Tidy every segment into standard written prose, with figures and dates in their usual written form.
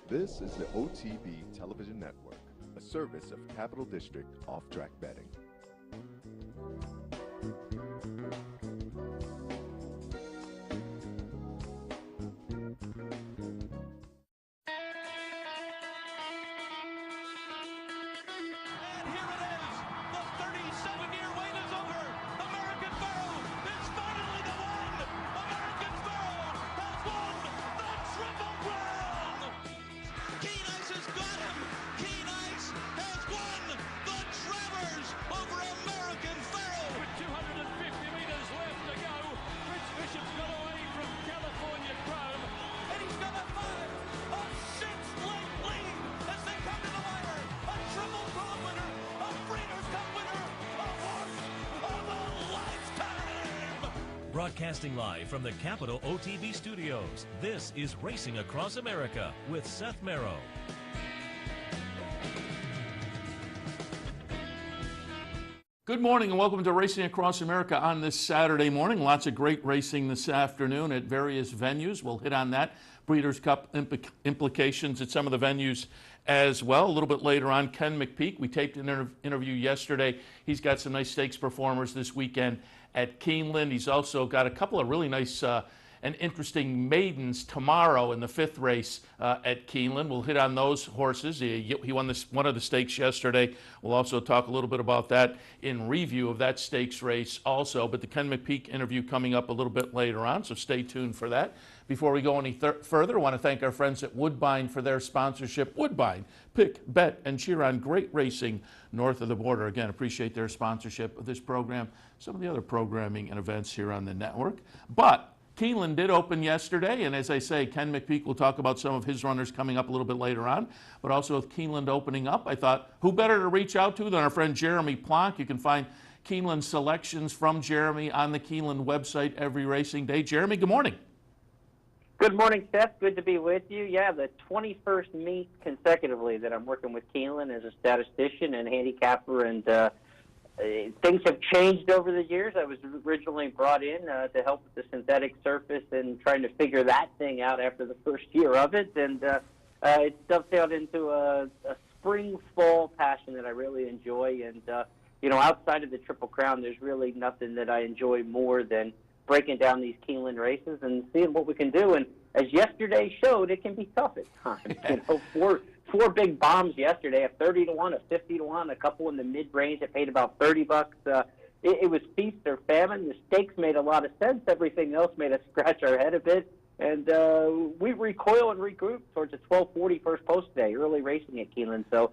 This is the OTB Television Network, a service of Capital District Off-Track Betting. Broadcasting live from the Capital OTB studios, this is Racing Across America with Seth Merrow. Good morning and welcome to Racing Across America on this Saturday morning. Lots of great racing this afternoon at various venues. We'll hit on that. Breeders' Cup implications at some of the venues as well. A little bit later on, Ken McPeek. We taped an interview yesterday. He's got some nice stakes performers this weekend at Keeneland. He's also got a couple of really nice and interesting maidens tomorrow in the fifth race at Keeneland. We'll hit on those horses. He won one of the stakes yesterday. We'll also talk a little bit about that in review of that stakes race also. But the Ken McPeek interview coming up a little bit later on, so stay tuned for that. Before we go any further, I want to thank our friends at Woodbine for their sponsorship. Woodbine, pick, bet, and cheer on great racing north of the border. Again, appreciate their sponsorship of this program, some of the other programming and events here on the network. But Keeneland did open yesterday, and as I say, Ken McPeek will talk about some of his runners coming up a little bit later on. But also with Keeneland opening up, I thought, who better to reach out to than our friend Jeremy Plonk? You can find Keeneland selections from Jeremy on the Keeneland website every racing day. Jeremy, good morning. Good morning, Seth. Good to be with you. Yeah, the 21st meet consecutively that I'm working with Keeneland as a statistician and handicapper, and things have changed over the years. I was originally brought in to help with the synthetic surface and trying to figure that thing out after the first year of it, and it's dovetailed into a spring-fall passion that I really enjoy. And, outside of the Triple Crown, there's really nothing that I enjoy more than breaking down these Keeneland races and seeing what we can do. And as yesterday showed, it can be tough at times. Four big bombs yesterday, a 30-1, a 50-1, a couple in the mid-range that paid about $30. It was feast or famine. The stakes made a lot of sense. Everything else made us scratch our head a bit. And we recoil and regroup towards a 12:40 first post today, early racing at Keeneland. So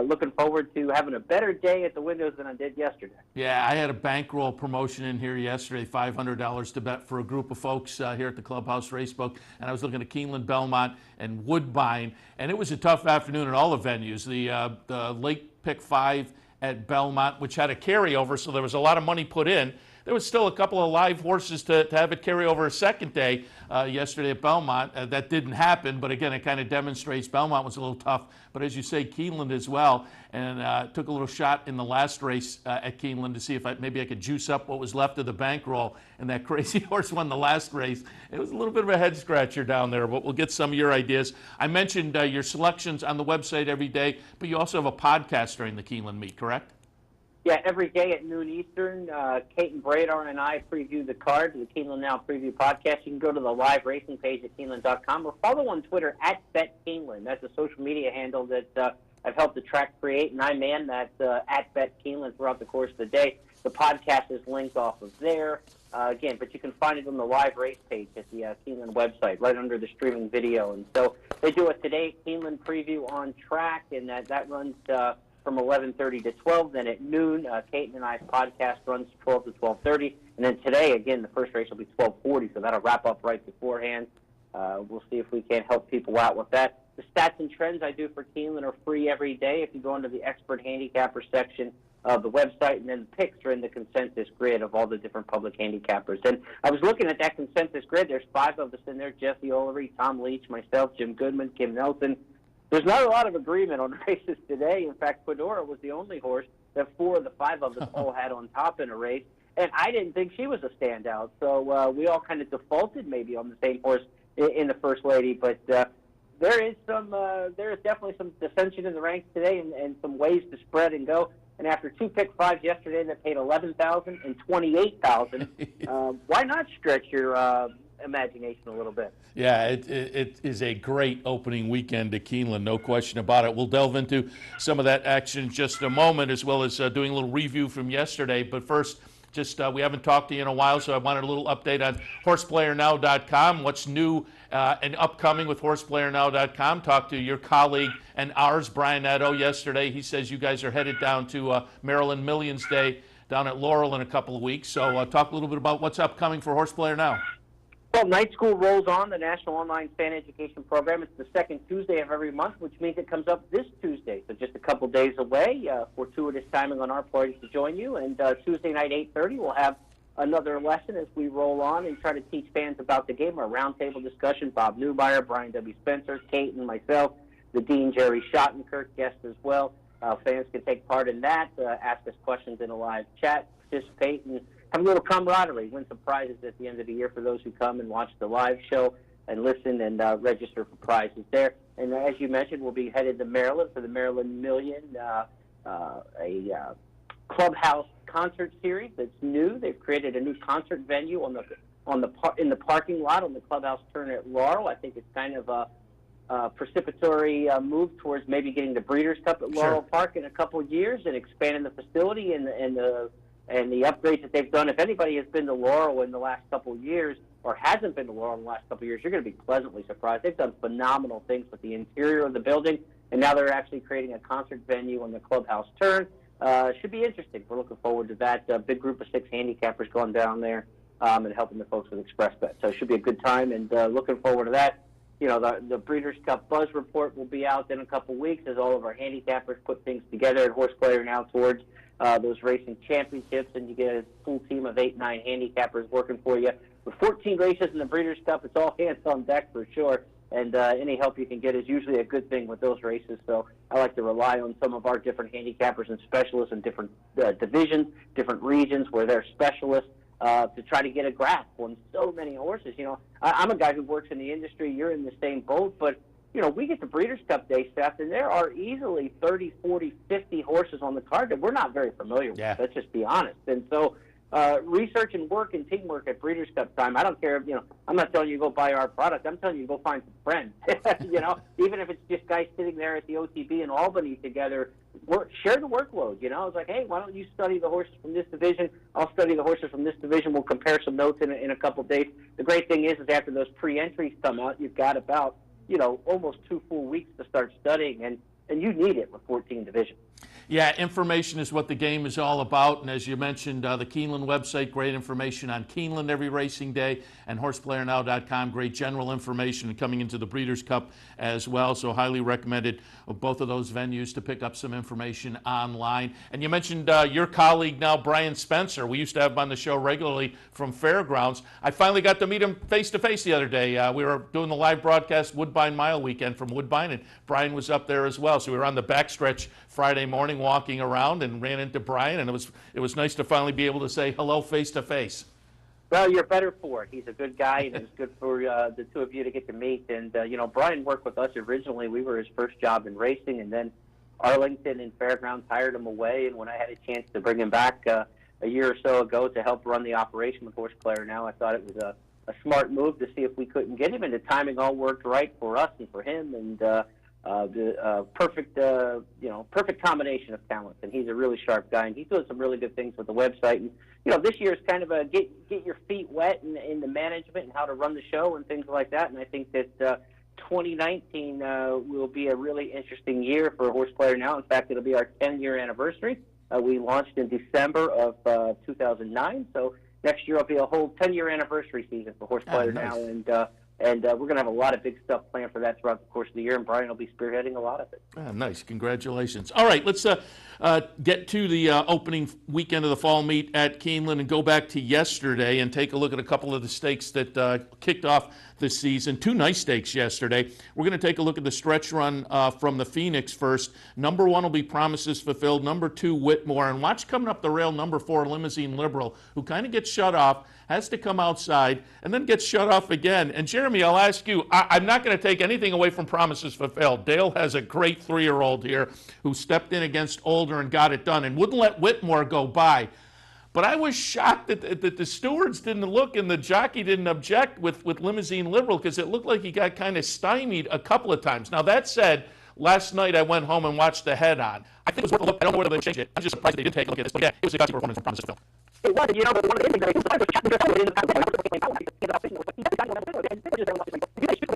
looking forward to having a better day at the windows than I did yesterday. Yeah, I had a bankroll promotion in here yesterday, $500 to bet for a group of folks here at the Clubhouse Racebook, and I was looking at Keeneland, Belmont, and Woodbine, and it was a tough afternoon at all the venues. The late pick 5 at Belmont, which had a carryover, so there was a lot of money put in. There was still a couple of live horses to have it carry over a second day yesterday at Belmont. That didn't happen, but again, it kind of demonstrates Belmont was a little tough. But as you say, Keeneland as well, and took a little shot in the last race at Keeneland to see if maybe I could juice up what was left of the bankroll, and that crazy horse won the last race. It was a little bit of a head scratcher down there, but we'll get some of your ideas. I mentioned your selections on the website every day, but you also have a podcast during the Keeneland meet, correct? Yeah, every day at noon Eastern, Kate and Bradar and I preview the card, the Keeneland Now Preview Podcast. You can go to the live racing page at Keeneland.com or follow on Twitter at BetKeeneland. That's a social media handle that I've helped the track create, and I man that at BetKeeneland throughout the course of the day. The podcast is linked off of there. Again, but you can find it on the live race page at the Keeneland website, right under the streaming video. And so they do it today, Keeneland Preview on track, and that runs from 11:30 to 12. Then at noon, Kate and I's podcast runs 12 to 12:30. And then today, again, the first race will be 12:40, so that'll wrap up right beforehand. We'll see if we can help people out with that. The stats and trends I do for Keeneland are free every day if you go into the expert handicapper section of the website, and then the picks are in the consensus grid of all the different public handicappers. And I was looking at that consensus grid. There's 5 of us in there: Jesse Olery, Tom Leach, myself, Jim Goodman, Kim Nelson. There's not a lot of agreement on races today. In fact, Fedora was the only horse that 4 of the 5 of us all had on top in a race, and I didn't think she was a standout. So we all kind of defaulted maybe on the same horse in the First Lady, but there is definitely some dissension in the ranks today, and some ways to spread and go. And after 2 pick fives yesterday that paid $11,000 and $28,000, why not stretch your imagination a little bit? Yeah, it is a great opening weekend at Keeneland, no question about it. We'll delve into some of that action in just a moment, as well as doing a little review from yesterday. But first, we haven't talked to you in a while, so I wanted a little update on horseplayernow.com. What's new and upcoming with horseplayernow.com? Talked to your colleague and ours, Brian Nadeau, yesterday. He says you guys are headed down to Maryland Millions Day down at Laurel in a couple of weeks. So talk a little bit about what's upcoming for Horseplayer Now. Well, Night School rolls on, the National Online Fan Education Program. It's the second Tuesday of every month, which means it comes up this Tuesday, so just a couple days away. Fortuitous timing on our part to join you. And Tuesday night, 8:30, we'll have another lesson as we roll on and try to teach fans about the game. A roundtable discussion, Bob Newmeyer, Brian W. Spencer, Kate, and myself, the Dean, Jerry Schottenkirk, guest as well. Fans can take part in that, ask us questions in a live chat, participate, and have a little camaraderie, win some prizes at the end of the year for those who come and watch the live show and listen and register for prizes there. And as you mentioned, we'll be headed to Maryland for the Maryland Million, a clubhouse concert series that's new. They've created a new concert venue in the parking lot on the clubhouse turn at Laurel. I think it's kind of a precipitory move towards maybe getting the Breeders' Cup at Laurel Park in a couple of years and expanding the facility and the upgrades that they've done. If anybody has been to Laurel in the last couple of years or hasn't been to Laurel in the last couple of years, you're going to be pleasantly surprised. They've done phenomenal things with the interior of the building, and now they're actually creating a concert venue on the clubhouse turn. Should be interesting. We're looking forward to that. A big group of 6 handicappers going down there and helping the folks with Express Bet. So it should be a good time, and looking forward to that. You know, the Breeders' Cup Buzz Report will be out in a couple weeks as all of our handicappers put things together at Horseplayer Now towards those racing championships, and you get a full team of 8, 9 handicappers working for you. With 14 races in the Breeders' Cup, it's all hands on deck for sure, and any help you can get is usually a good thing with those races. So I like to rely on some of our different handicappers and specialists in different divisions, different regions where they're specialists, to try to get a grasp on so many horses. You know, I'm a guy who works in the industry. You're in the same boat, but you know, we get the Breeders' Cup Day, Seth, and there are easily 30, 40, 50 horses on the card that we're not very familiar with. Let's just be honest. And so research and work and teamwork at Breeders' Cup time, I don't care if, you know, I'm not telling you to go buy our product. I'm telling you to go find some friends. You know, even if it's just guys sitting there at the OTB in Albany together, share the workload. You know, it's like, hey, why don't you study the horses from this division? I'll study the horses from this division. We'll compare some notes in a couple of days. The great thing is after those pre-entries come out, you've got about, you know, almost 2 full weeks to start studying, and you need it with 14 divisions. Yeah, information is what the game is all about, and as you mentioned, the Keeneland website, great information on Keeneland every racing day, and horseplayernow.com, great general information coming into the Breeders' Cup as well, so highly recommended both of those venues to pick up some information online. And you mentioned your colleague now, Brian Spencer. We used to have him on the show regularly from Fairgrounds. I finally got to meet him face-to-face the other day. We were doing the live broadcast Woodbine Mile Weekend from Woodbine, and Brian was up there as well, so we were on the backstretch Friday morning walking around and ran into Brian, and it was nice to finally be able to say hello face to face. Well, you're better for it. He's a good guy, and it's good for the two of you to get to meet. And, you know, Brian worked with us originally. We were his first job in racing, and then Arlington and Fairgrounds hired him away. And when I had a chance to bring him back a year or so ago to help run the operation with Horseplayer Now, I thought it was a smart move to see if we couldn't get him. And the timing all worked right for us and for him. And the perfect combination of talents, and he's a really sharp guy, and he's doing some really good things with the website. And you know, this year is kind of a get your feet wet in the management and how to run the show and things like that. And I think that 2019 will be a really interesting year for Horseplayer Now. In fact, it'll be our 10-year anniversary. We launched in December of 2009, so next year will be a whole 10-year anniversary season for Horseplayer Now, and we're going to have a lot of big stuff planned for that throughout the course of the year, and Brian will be spearheading a lot of it. Nice. Congratulations. All right, let's get to the opening weekend of the fall meet at Keeneland and go back to yesterday and take a look at a couple of the stakes that kicked off this season. 2 nice stakes yesterday. We're going to take a look at the stretch run from the Phoenix first. Number 1 will be Promises Fulfilled. Number 2, Whitmore. And watch coming up the rail, number 4, Limousine Liberal, who kind of gets shut off, has to come outside, and then gets shut off again. And Jeremy Jeremy, I'll ask you. I'm not going to take anything away from Promises Fulfilled. Dale has a great 3-year-old here who stepped in against Older and got it done and wouldn't let Whitmore go by. But I was shocked that the stewards didn't look and the jockey didn't object with Limousine Liberal, because it looked like he got kind of stymied a couple of times. Now, that said, last night I went home and watched the head-on. I think it was worth a look. I don't know whether they changed it. I'm just surprised they didn't take a look at this. But yeah, it was a gutsy performance from Promises Fulfilled. It was, you know, but one of the things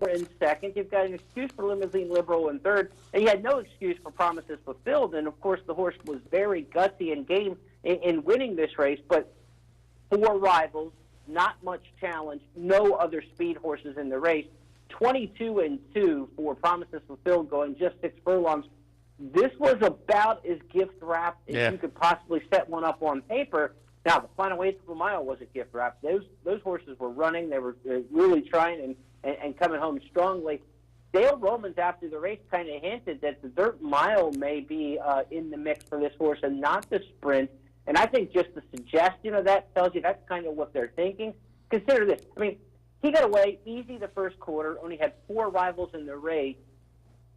in second, you've got an excuse for Limousine Liberal in third, and you had no excuse for Promises Fulfilled. And of course, the horse was very gutsy and game in winning this race, but 4 rivals, not much challenge, no other speed horses in the race. 22-2 for Promises Fulfilled, going just 6 furlongs. This was about as gift wrapped as you could possibly set one up on paper. Now, the final 1/8 of a mile was a gift wrap. Those horses were running. They were really trying and coming home strongly. Dale Romans, after the race, kind of hinted that the dirt mile may be in the mix for this horse and not the sprint. And I think just the suggestion of that tells you that's kind of what they're thinking. Consider this. I mean, he got away easy the first quarter, only had 4 rivals in the race.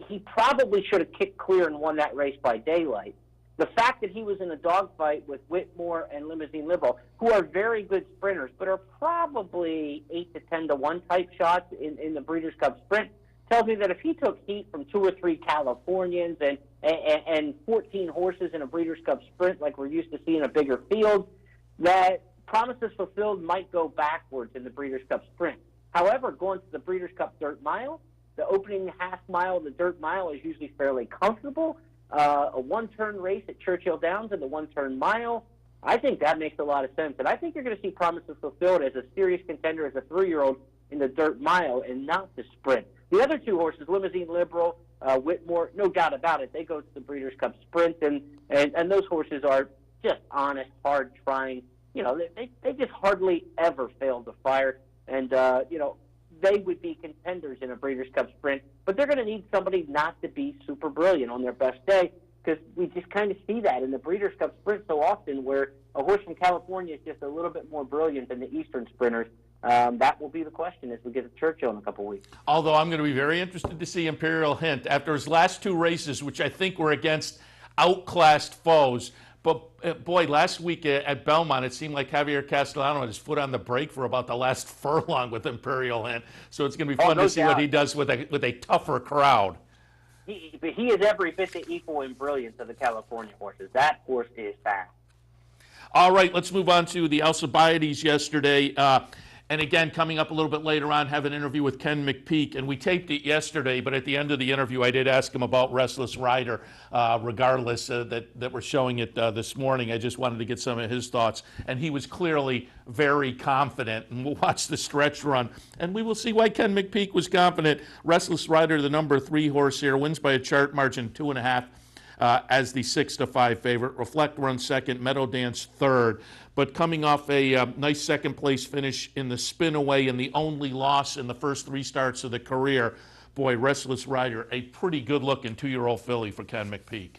He probably should have kicked clear and won that race by daylight. The fact that he was in a dogfight with Whitmore and Limousine Liberal, who are very good sprinters, but are probably 8 to 10 to 1 type shots in the Breeders' Cup Sprint, tells me that if he took heat from 2 or 3 Californians and 14 horses in a Breeders' Cup Sprint like we're used to seeing a bigger field, that Promises Fulfilled might go backwards in the Breeders' Cup Sprint. However, going to the Breeders' Cup Dirt Mile, the opening half mile of the Dirt Mile is usually fairly comfortable. A 1-turn race at Churchill Downs in the 1-turn mile, I think that makes a lot of sense. And I think you're going to see Promises Fulfilled as a serious contender as a 3-year-old in the Dirt Mile and not the Sprint. The other 2 horses, Limousine Liberal, Whitmore, no doubt about it, they go to the Breeders' Cup Sprint, and those horses are just honest, hard-trying. You know, they just hardly ever fail to fire. And, you know, they would be contenders in a Breeders' Cup Sprint, but they're going to need somebody not to be super brilliant on their best day, because we just kind of see that in the Breeders' Cup Sprint so often, where a horse from California is just a little bit more brilliant than the Eastern sprinters. That will be the question as we get to Churchill in a couple weeks. Although I'm going to be very interested to see Imperial Hint after his last 2 races, which I think were against outclassed foes. But, boy, last week at Belmont, it seemed like Javier Castellano had his foot on the brake for about the last furlong with Imperial Hint. So it's going to be fun to see what he does with a tougher crowd. He is every bit the equal in brilliance of the California horses. That horse is fast. All right, let's move on to the Alcibiades yesterday. And again, coming up a little bit later on, have an interview with Ken McPeak. And we taped it yesterday, but at the end of the interview, I did ask him about Restless Rider, regardless that we're showing it this morning. I just wanted to get some of his thoughts. And he was clearly very confident. And we'll watch the stretch run, and we will see why Ken McPeak was confident. Restless Rider, the number 3 horse here, wins by a chart margin 2.5. As the 6-5 favorite. Reflect runs second, Meadow Dance third. But coming off a nice second-place finish in the Spin-Away and the only loss in the first 3 starts of the career, boy, Restless Rider, a pretty good-looking 2-year-old filly for Ken McPeak.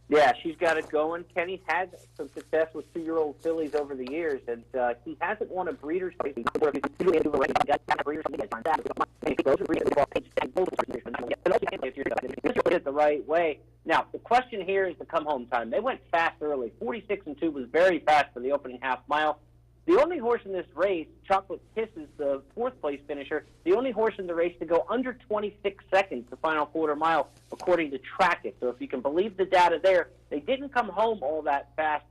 Yeah, she's got it going. Kenny's had some success with 2-year-old fillies over the years, and he hasn't won a breeder's race. It the right way. Now, the question here is the come-home time. They went fast early. 46-2 was very fast for the opening half mile. The only horse in this race, Chocolate Kiss, is the 4th-place finisher, the only horse in the race to go under 26 seconds the final quarter mile, according to Track It. So if you can believe the data there, they didn't come home all that fast.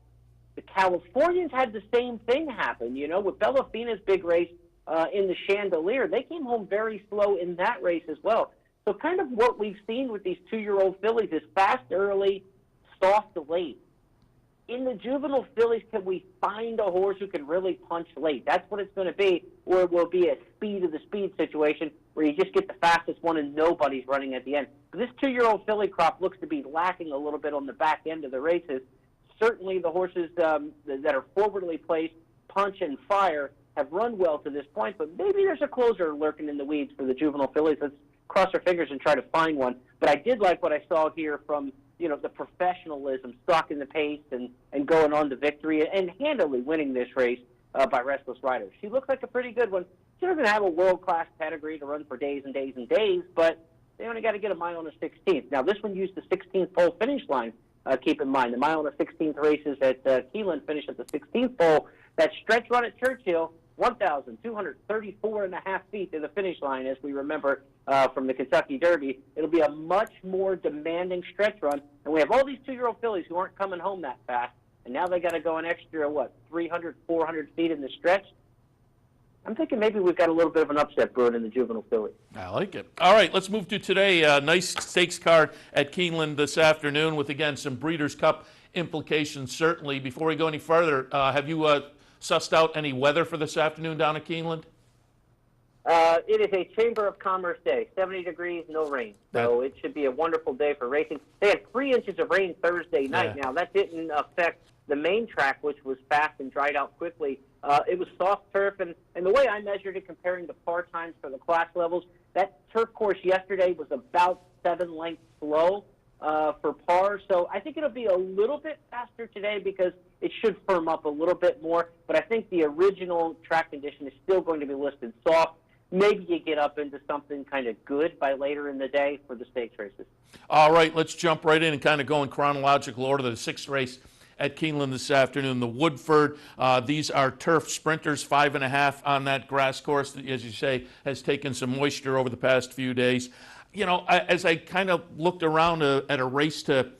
The Californians had the same thing happen, you know, with Bellafina's big race in the Chandelier. They came home very slow in that race as well. So kind of what we've seen with these 2-year-old fillies is fast early, soft late. In the juvenile fillies, can we find a horse who can really punch late? That's what it's going to be, or it will be a speed of the speed situation where you just get the fastest one and nobody's running at the end. But this 2-year-old filly crop looks to be lacking a little bit on the back end of the races. Certainly the horses that are forwardly placed, Punch and Fire, have run well to this point, but maybe there's a closer lurking in the weeds for the juvenile fillies. Let's cross our fingers and try to find one. But I did like what I saw here from, you know, the professionalism, stalking the pace and going on to victory and handily winning this race. by Restless Rider. She looks like a pretty good one. She doesn't have a world-class pedigree to run for days and days and days, but they only got to get a mile on the 16th. Now, this one used the 16th pole finish line. Keep in mind, the mile on the 16th races at Keeneland finish at the 16th pole. That stretch run at Churchill, 1,234.5 feet to the finish line, as we remember from the Kentucky Derby. It'll be a much more demanding stretch run, and we have all these 2-year-old fillies who aren't coming home that fast, and now they got to go an extra, 300, 400 feet in the stretch. I'm thinking maybe we've got a little bit of an upset brewing in the juvenile filly. I like it. All right, let's move to today. Nice stakes card at Keeneland this afternoon with, again, some Breeders' Cup implications, certainly. Before we go any further, have you sussed out any weather for this afternoon down at Keeneland? It is a Chamber of Commerce day, 70 degrees, no rain. So it should be a wonderful day for racing. They had 3 inches of rain Thursday night. Yeah. Now, that didn't affect the main track, which was fast and dried out quickly. It was soft turf, and the way I measured it, comparing the par times for the class levels, that turf course yesterday was about 7 lengths slow for par. So I think it'll be a little bit faster today because it should firm up a little bit more. But I think the original track condition is still going to be listed soft. Maybe you get up into something kind of good by later in the day for the stakes races. All right, let's jump right in and kind of go in chronological order. The 6th race at Keeneland this afternoon, the Woodford. These are turf sprinters, 5.5 on that grass course that, as you say, has taken some moisture over the past few days. You know, as I kind of looked around at a race to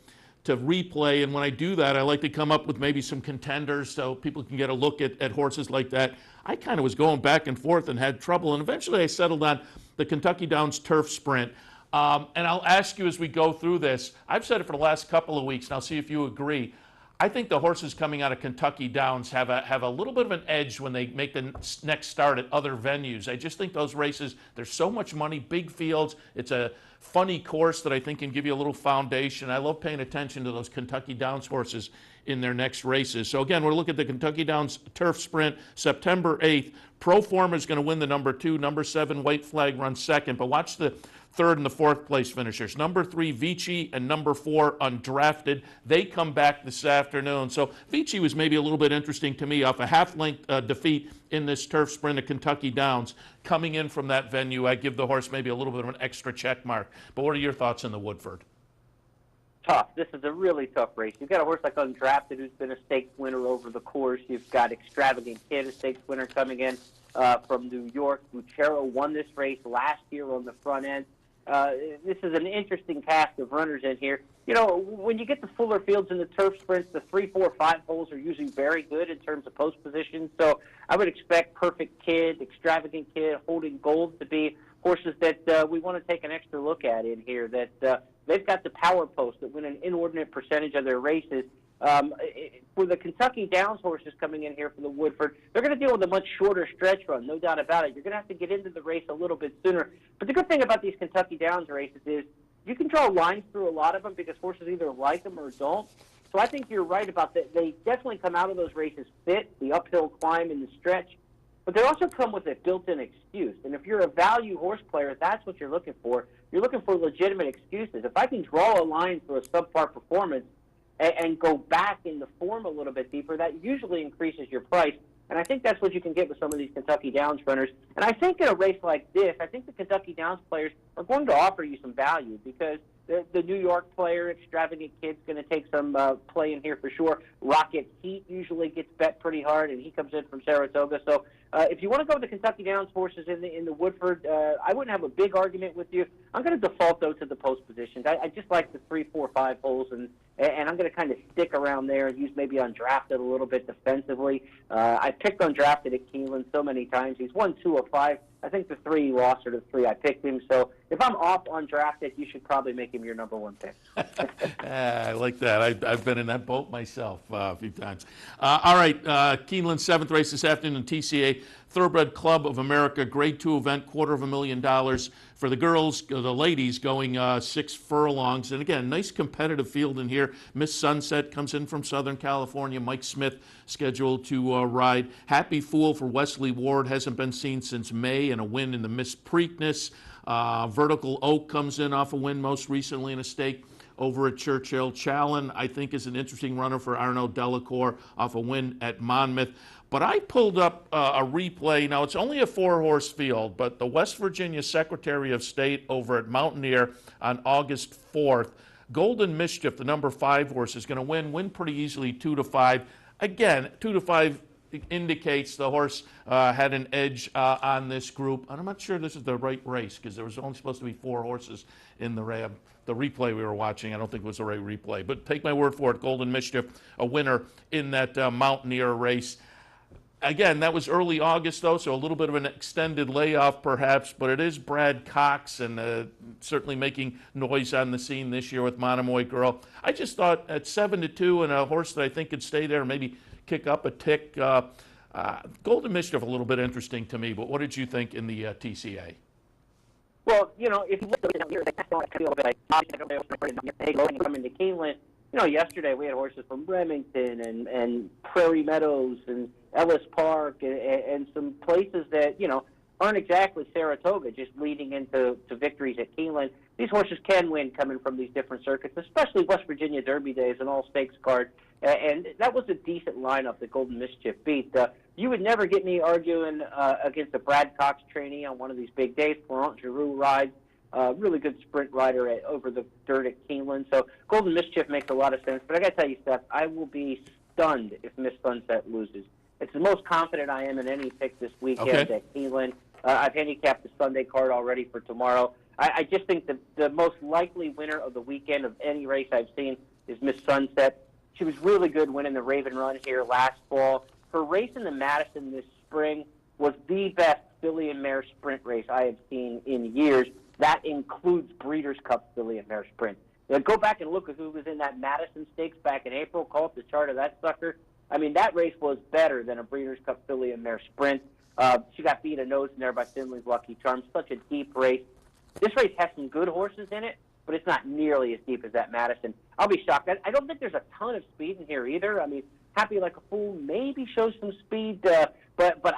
replay, and when I do that, I like to come up with maybe some contenders so people can get a look at horses like that. I kind of was going back and forth and had trouble, and eventually I settled on the Kentucky Downs Turf Sprint. And I'll ask you as we go through this, I've said it for the last couple of weeks, and I'll see if you agree. I think the horses coming out of Kentucky Downs have a little bit of an edge when they make the next start at other venues. I just think those races, there's so much money, big fields. It's a funny course that I think can give you a little foundation. I love paying attention to those Kentucky Downs horses in their next races. So again, we're looking at the Kentucky Downs Turf Sprint, September 8th. Proforma is going to win the number 2. Number 7, White Flag, runs second. But watch the 3rd and the 4th place finishers. Number 3, Vici, and number 4, Undrafted. They come back this afternoon. So Vici was maybe a little bit interesting to me off a half-length defeat in this turf sprint at Kentucky Downs. Coming in from that venue, I give the horse maybe a little bit of an extra check mark. But what are your thoughts on the Woodford? Tough. This is a really tough race. You've got a horse like Undrafted who's been a stakes winner over the course. You've got Extravagant Kid, a stakes winner coming in from New York. Lucero won this race last year on the front end. This is an interesting cast of runners in here. You know, when you get the fuller fields in the turf sprints, the 3, 4, 5 holes are usually very good in terms of post position. So I would expect Perfect Kid, Extravagant Kid, Holding Gold to be horses that we want to take an extra look at in here, that they've got the power post that win an inordinate percentage of their races. For the Kentucky Downs horses coming in here for the Woodford, they're going to deal with a much shorter stretch run, no doubt about it. You're going to have to get into the race a little bit sooner. But the good thing about these Kentucky Downs races is you can draw lines through a lot of them because horses either like them or don't. So I think you're right about that. They definitely come out of those races fit, the uphill climb and the stretch. But they also come with a built-in excuse. And if you're a value horse player, that's what you're looking for. You're looking for legitimate excuses. If I can draw a line through a subpar performance and go back in the form a little bit deeper, that usually increases your price. And I think that's what you can get with some of these Kentucky Downs runners. And I think in a race like this, I think the Kentucky Downs players are going to offer you some value because the New York player, Extravagant Kid's going to take some play in here for sure. Rocket Heat usually gets bet pretty hard, and he comes in from Saratoga. So if you want to go with the Kentucky Downs horses in the Woodford, I wouldn't have a big argument with you. I'm going to default, though, to the post positions. I just like the 3, 4, 5 holes, and I'm going to kind of stick around there and use maybe Undrafted a little bit defensively. I picked Undrafted at Keeneland so many times. He's won 2 of 5. I think the 3 he lost are the 3 I picked him. So if I'm off Undrafted, you should probably make him your number 1 pick. I like that. I've been in that boat myself a few times. All right, Keeneland 7th race this afternoon, TCA Thoroughbred Club of America Grade 2 event, $250,000 for the girls, the ladies going 6 furlongs. And again, nice competitive field in here. Miss Sunset comes in from Southern California. Mike Smith scheduled to ride. Happy Fool for Wesley Ward, hasn't been seen since May, and a win in the Miss Preakness. Vertical Oak comes in off a win most recently in a stake over at Churchill. Challen, I think, is an interesting runner for Arnaud Delacour off a win at Monmouth. But I pulled up a replay. Now, it's only a 4-horse field, but the West Virginia Secretary of State over at Mountaineer on August 4th, Golden Mischief, the number 5 horse, is going to win pretty easily, 2-5. Again, 2-5 indicates the horse had an edge on this group. And I'm not sure this is the right race because there was only supposed to be 4 horses in the replay we were watching. I don't think it was the right replay. But take my word for it, Golden Mischief, a winner in that Mountaineer race. Again, that was early August, though, so a little bit of an extended layoff, perhaps, but it is Brad Cox and certainly making noise on the scene this year with Monomoy Girl. I just thought at 7-2 and a horse that I think could stay there, maybe kick up a tick. Golden Mischief, a little bit interesting to me, but what did you think in the TCA? Well, if you look at it here, I feel a bit like coming to Keeneland. Yesterday we had horses from Remington and Prairie Meadows and Ellis Park and some places that, aren't exactly Saratoga, just leading into victories at Keeneland. These horses can win coming from these different circuits, especially West Virginia Derby days, an all-stakes card. And that was a decent lineup that Golden Mischief beat. You would never get me arguing against a Brad Cox trainee on one of these big days. Florent Giroux rides. Really good sprint rider over the dirt at Keeneland. So Golden Mischief makes a lot of sense. But I got to tell you, Steph, I will be stunned if Miss Sunset loses. It's the most confident I am in any pick this weekend at Keeneland. I've handicapped the Sunday card already for tomorrow. I just think the most likely winner of the weekend of any race I've seen is Miss Sunset. She was really good winning the Raven Run here last fall. Her race in the Madison this spring was the best filly and mare sprint race I have seen in years. That includes Breeders' Cup filly and mare sprint. Go back and look at who was in that Madison Stakes back in April. Call up the chart of that sucker. I mean, that race was better than a Breeders' Cup filly and mare sprint. She got beat a nose in there by Finley's Lucky Charm. Such a deep race. This race has some good horses in it, but it's not nearly as deep as that Madison. I'll be shocked. I don't think there's a ton of speed in here either. I mean, Happy Like a Fool maybe shows some speed, but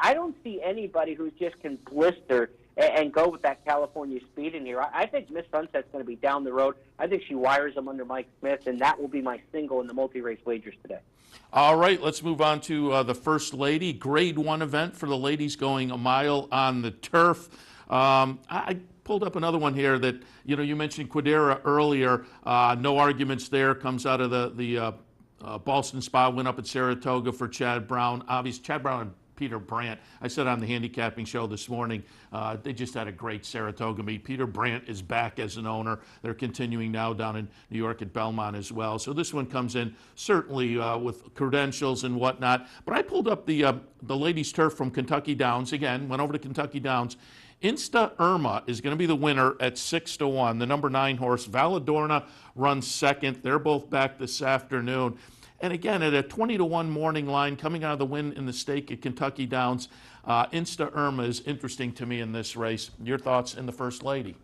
I don't see anybody who just can blister and go with that California speed in here. I think Miss Sunset's going to be down the road. I think she wires them under Mike Smith, and that will be my single in the multi-race wagers today. All right, let's move on to the First Lady. Grade 1 event for the ladies going a mile on the turf. I pulled up another one here that, you mentioned Quidera earlier. No arguments there. Comes out of the Ballston Spa, went up at Saratoga for Chad Brown. Obviously, Chad Brown and Peter Brandt. I said on the handicapping show this morning, they just had a great Saratoga meet. Peter Brandt is back as an owner. They're continuing now down in New York at Belmont as well. So this one comes in certainly with credentials and whatnot. But I pulled up the ladies' turf from Kentucky Downs. Again, went over to Kentucky Downs. Insta Irma is going to be the winner at 6-1. The number 9 horse, Valadorna, runs second. They're both back this afternoon. And again, at a 20-1 morning line, coming out of the win in the stake at Kentucky Downs, Insta Irma is interesting to me in this race. Your thoughts in the First Lady?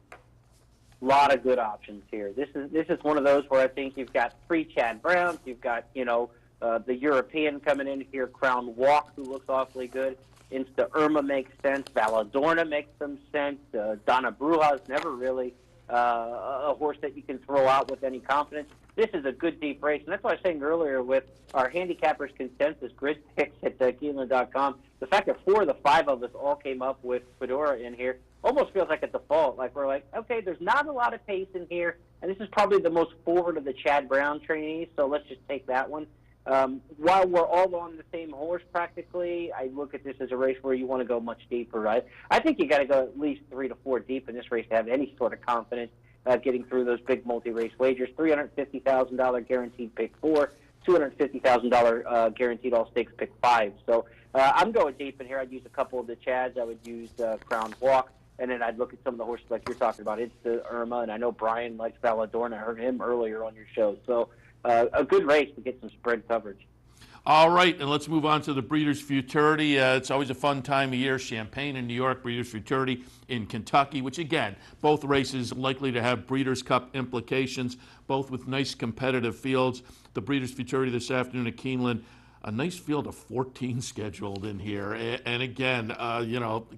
A lot of good options here. This is one of those where I think you've got 3 Chad Browns. You've got, the European coming in here, Crown Walk, who looks awfully good. Insta Irma makes sense. Valadorna makes some sense. Donna Brujas, never really a horse that you can throw out with any confidence. This is a good deep race, and that's what I was saying earlier with our handicappers consensus grid picks at Keeneland.com. The fact that 4 of the 5 of us all came up with Fedora in here almost feels like a default. Like we're like, okay, there's not a lot of pace in here, and this is probably the most forward of the Chad Brown trainees, so let's just take that one. While we're all on the same horse practically, I look at this as a race where you want to go much deeper, right? I think you got to go at least 3 to 4 deep in this race to have any sort of confidence getting through those big multi-race wagers. $350,000 guaranteed pick 4, $250,000 guaranteed all stakes pick 5. So I'm going deep in here. I'd use a couple of the Chads. I would use Crown Walk, and then I'd look at some of the horses like you're talking about, Insta Irma, and I know Brian likes Valadorna. I heard him earlier on your show. So a good race to get some spread coverage. All right, and let's move on to the Breeders' Futurity. It's always a fun time of year. Champaign in New York, Breeders' Futurity in Kentucky, which again, both races likely to have Breeders' Cup implications, both with nice competitive fields. The Breeders' Futurity this afternoon at Keeneland, a nice field of 14 scheduled in here. And again,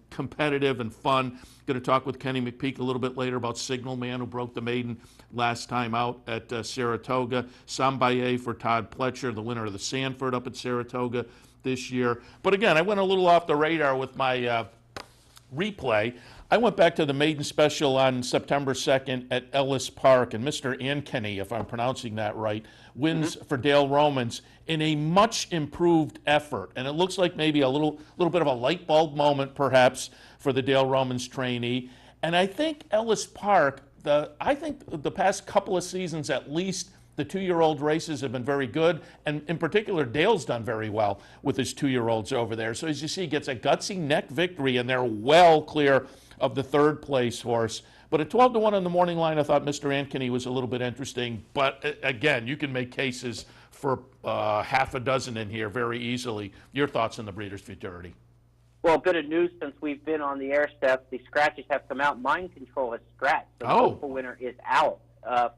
competitive and fun. Going to talk with Kenny McPeak a little bit later about Signal Man, who broke the maiden last time out at Saratoga. Sambaye for Todd Pletcher, the winner of the Sanford up at Saratoga this year. But again, I went a little off the radar with my replay. I went back to the maiden special on September 2nd at Ellis Park, and Mr. Ankeny, if I'm pronouncing that right, wins for Dale Romans in a much improved effort. And it looks like maybe a little bit of a light bulb moment, perhaps, for the Dale Romans trainee. And I think Ellis Park, I think the past couple of seasons at least, the 2-year-old races have been very good, and in particular, Dale's done very well with his 2-year-olds over there. So as you see, he gets a gutsy neck victory, and they're well clear of the third place horse. But at 12-1 on the morning line, I thought Mr. Ankeny was a little bit interesting. But again, you can make cases for half a dozen in here very easily. Your thoughts on the Breeders' Futurity? Well, a bit of news since we've been on the air, Steph. The scratches have come out. Mind Control has scratched. The hopeful winner is out.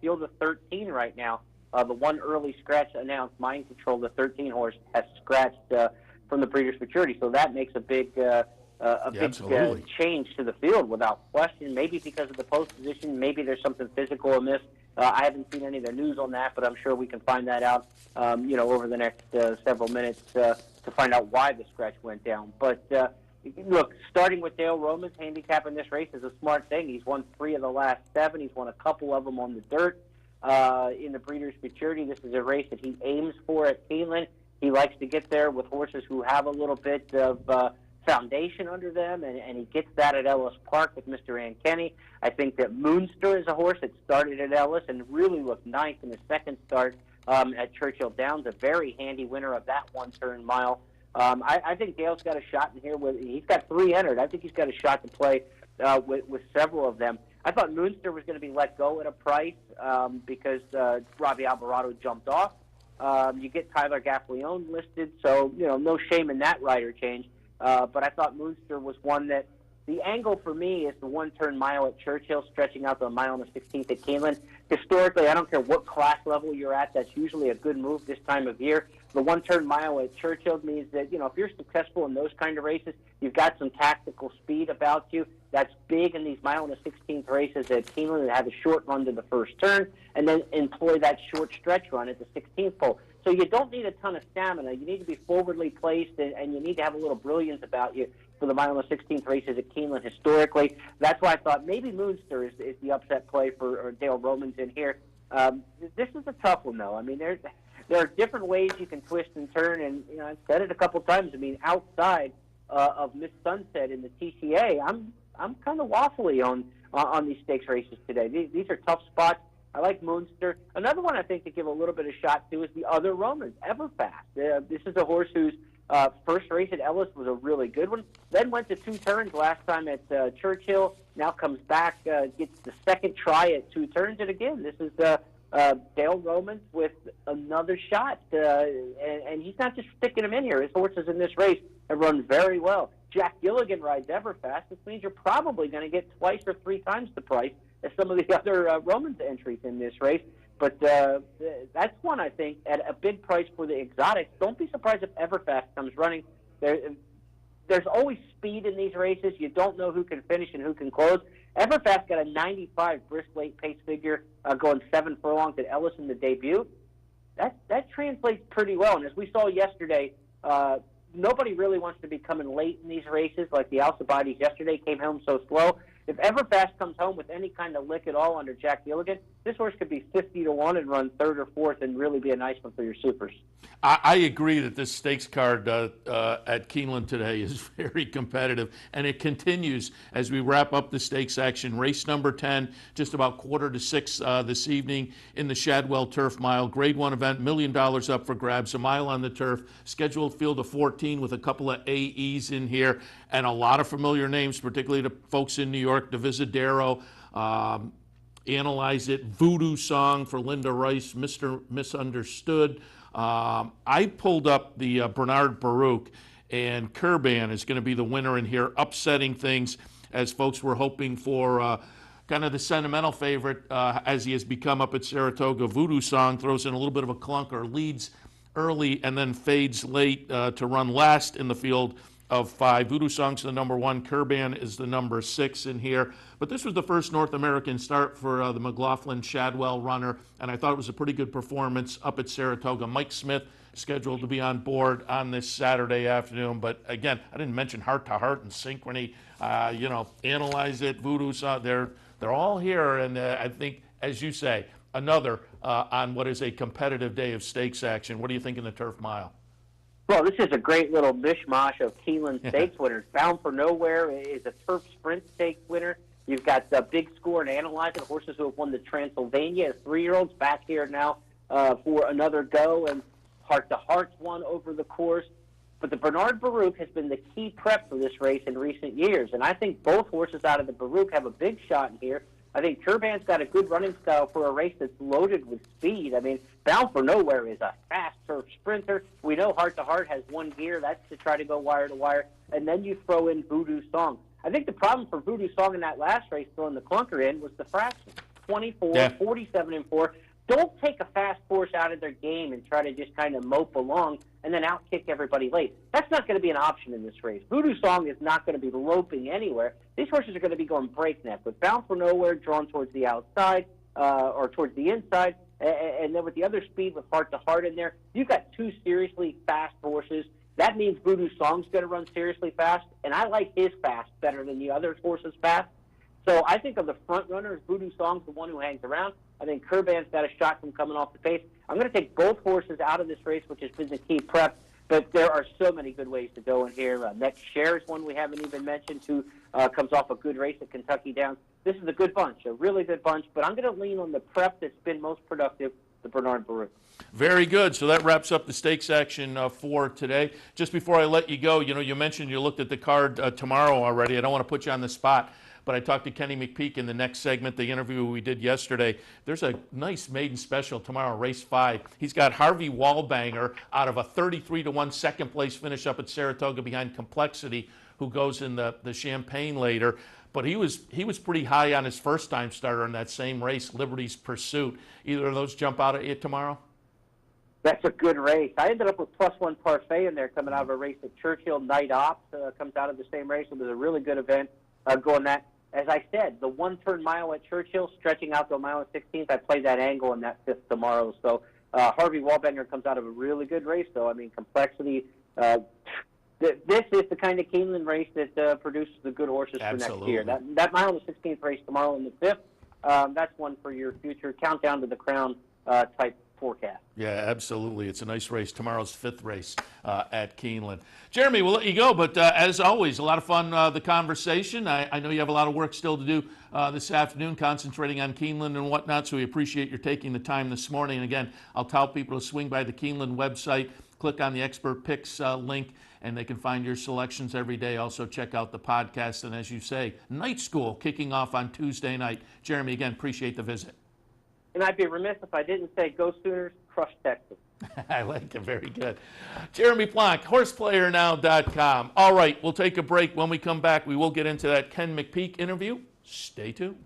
Field of 13 right now. The one early scratch announced, Mind Control, the 13 horse, has scratched from the Breeders' Futurity. So that makes a big change to the field without question. Maybe because of the post position. Maybe there's something physical amiss. I haven't seen any of the news on that, but I'm sure we can find that out, over the next several minutes to find out why the scratch went down. But look, starting with Dale Romans, handicapping this race is a smart thing. He's won 3 of the last 7. He's won a couple of them on the dirt. In the Breeders' Futurity, this is a race that he aims for at Keeneland. He likes to get there with horses who have a little bit of foundation under them, and he gets that at Ellis Park with Mr. Ankeny. I think that Moonster is a horse that started at Ellis and really looked nice in his second start at Churchill Downs, a very handy winner of that one-turn mile. I think Dale's got a shot in here. He's got 3 entered. I think he's got a shot to play with several of them. I thought Moonster was going to be let go at a price because Robbie Alvarado jumped off. You get Tyler Gaffalione listed, so no shame in that rider change. But I thought Moonster was one that the angle for me is the one-turn mile at Churchill, stretching out to a mile and the 16th at Keeneland. Historically, I don't care what class level you're at, that's usually a good move this time of year. The one-turn mile at Churchill means that, if you're successful in those kind of races, you've got some tactical speed about you. That's big in these mile and the 16th races at Keeneland that have a short run to the first turn and then employ that short stretch run at the 16th pole. So you don't need a ton of stamina. You need to be forwardly placed, and you need to have a little brilliance about you for the mile and the 16th races at Keeneland historically. That's why I thought maybe Moonster is the upset play for Dale Romans in here. This is a tough one, though. I mean, there are different ways you can twist and turn, and I've said it a couple times. I mean, outside of Miss Sunset in the TCA, I'm kind of waffly on these stakes races today. These are tough spots. I like Moonster. Another one I think to give a little bit of shot to is the other Romans, Everfast. This is a horse whose first race at Ellis was a really good one. Then went to 2 turns last time at Churchill. Now comes back, gets the second try at 2 turns. And again, this is Dale Romans with another shot. And he's not just sticking him in here. His horses in this race have run very well. Jack Gilligan rides Everfast. This means you're probably going to get twice or 3 times the price as some of the other Romans entries in this race. But that's one, I think, at a big price for the exotics. Don't be surprised if Everfast comes running. There's always speed in these races. You don't know who can finish and who can close. Everfast got a 95 brisk late pace figure going 7 furlongs at Ellis in the debut. That translates pretty well. And as we saw yesterday, nobody really wants to be coming late in these races like the Alcibiades yesterday came home so slow. If Everfast comes home with any kind of lick at all under Jack Gilligan, this horse could be 50-1 and run 3rd or 4th and really be a nice one for your supers. I agree that this stakes card at Keeneland today is very competitive, and it continues as we wrap up the stakes action. Race number 10, just about 5:45 this evening in the Shadwell Turf Mile. Grade 1 event, $1 million up for grabs, a mile on the turf. Scheduled field of 14 with a couple of AEs in here, and a lot of familiar names, particularly to folks in New York, Divisadero, Analyze It, Voodoo Song for Linda Rice, Mr. Misunderstood. I pulled up the Bernard Baruch, and Kurban is going to be the winner in here, upsetting things as folks were hoping for kind of the sentimental favorite as he has become up at Saratoga. Voodoo Song throws in a little bit of a clunker, leads early and then fades late to run last in the field of 5. Voodoo Song's the number 1. Kurban is the number 6 in here. But this was the first North American start for the McLaughlin Shadwell runner, and I thought it was a pretty good performance up at Saratoga. Mike Smith scheduled to be on board on this Saturday afternoon. But again, I didn't mention Heart to Heart and Synchrony. Analyze It, Voodoo Song. They're all here, and I think, as you say, another on what is a competitive day of stakes action. What do you think in the Turf Mile? Well, this is a great little mishmash of Keeneland Stakes winners. Bound for Nowhere is a Turf Sprint Stakes winner. You've got the Big Score and Analyze It, horses who have won the Transylvania as 3-year-olds, back here now for another go. And Heart to Heart's won over the course. But the Bernard Baruch has been the key prep for this race in recent years. And I think both horses out of the Baruch have a big shot in here. I think Turban's got a good running style for a race that's loaded with speed. I mean, Bound for Nowhere is a fast turf sprinter. We know Heart to Heart has one gear. That's to try to go wire to wire. And then you throw in Voodoo Song. I think the problem for Voodoo Song in that last race, throwing the clunker in, was the fraction. 24, 47, and 4. Don't take a fast horse out of their game and try to just kind of mope along and then outkick everybody late. That's not going to be an option in this race. Voodoo Song is not going to be loping anywhere. These horses are going to be going breakneck, with Bound for Nowhere drawn towards the outside or towards the inside, and then with the other speed with Heart to Heart in there, you've got two seriously fast horses. That means Voodoo Song's going to run seriously fast, and I like his fast better than the other horses' fast. So I think of the front runners, Voodoo Song's the one who hangs around. I think Kurban's got a shot from coming off the pace. I'm going to take both horses out of this race, which has been the key prep, but there are so many good ways to go in here. Next Share is one we haven't even mentioned, who comes off a good race at Kentucky Downs. This is a good bunch, a really good bunch, but I'm going to lean on the prep that's been most productive, the Bernard Baruch. Very good. So that wraps up the stakes action for today. Just before I let you go, you mentioned you looked at the card tomorrow already. I don't want to put you on the spot, but I talked to Kenny McPeek in the next segment, the interview we did yesterday. There's a nice maiden special tomorrow, race 5. He's got Harvey Wallbanger out of a 33-1 second-place finish up at Saratoga behind Complexity, who goes in the Champagne later. But he was pretty high on his first-time starter in that same race, Liberty's Pursuit. Either of those jump out at you tomorrow? That's a good race. I ended up with +1 parfait in there coming out of a race at Churchill. Night Ops comes out of the same race. It was a really good event going that. As I said, the one-turn mile at Churchill, stretching out to a mile and 16th, I played that angle in that 5th tomorrow. So Harvey Wallbanger comes out of a really good race, though. I mean, Complexity. This is the kind of Keeneland race that produces the good horses for next year. That mile and 16th race tomorrow in the 5th, that's one for your future countdown to the crown type forecast. Yeah, absolutely. It's a nice race. Tomorrow's 5th race at Keeneland. Jeremy, we'll let you go, but as always, a lot of fun, the conversation. I know you have a lot of work still to do this afternoon, concentrating on Keeneland and whatnot, so we appreciate your taking the time this morning. And again, I'll tell people to swing by the Keeneland website, click on the Expert Picks link, and they can find your selections every day. Also, check out the podcast. And as you say, Night School kicking off on Tuesday night. Jeremy, again, appreciate the visit. And I'd be remiss if I didn't say go Sooners, crush Texas. I like it. Very good. Jeremy Plank, horseplayernow.com. All right, we'll take a break. When we come back, we will get into that Ken McPeek interview. Stay tuned.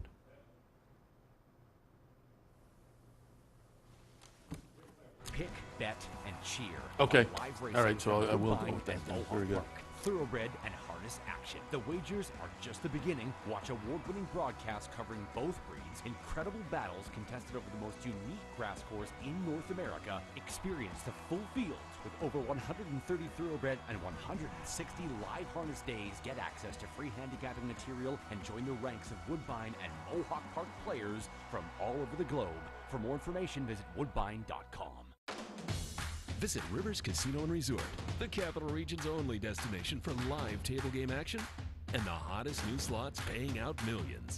Pick, bet, and cheer. Okay. All right, so I will go with that. Very good. Thoroughbred and harness action. The wagers are just the beginning. Watch award-winning broadcasts covering both breeds, incredible battles contested over the most unique grass course in North America. Experience the full fields with over 130 thoroughbred and 160 live harness days. Get access to free handicapping material and join the ranks of Woodbine and Mohawk Park players from all over the globe. For more information, visit woodbine.com. Visit Rivers Casino and Resort, the Capital Region's only destination for live table game action and the hottest new slots paying out millions.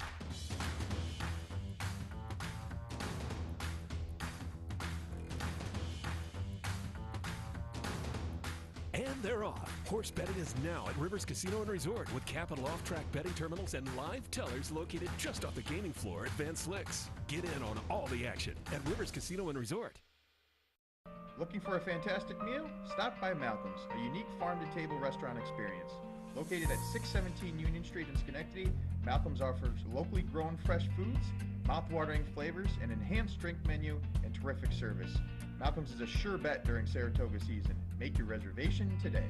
And they're off. Horse betting is now at Rivers Casino and Resort with Capital off-track betting terminals and live tellers located just off the gaming floor at Van Slyck's. Get in on all the action at Rivers Casino and Resort. Looking for a fantastic meal? Stop by Malcolm's, a unique farm-to-table restaurant experience. Located at 617 Union Street in Schenectady, Malcolm's offers locally grown fresh foods, mouth-watering flavors, an enhanced drink menu, and terrific service. Malcolm's is a sure bet during Saratoga season. Make your reservation today.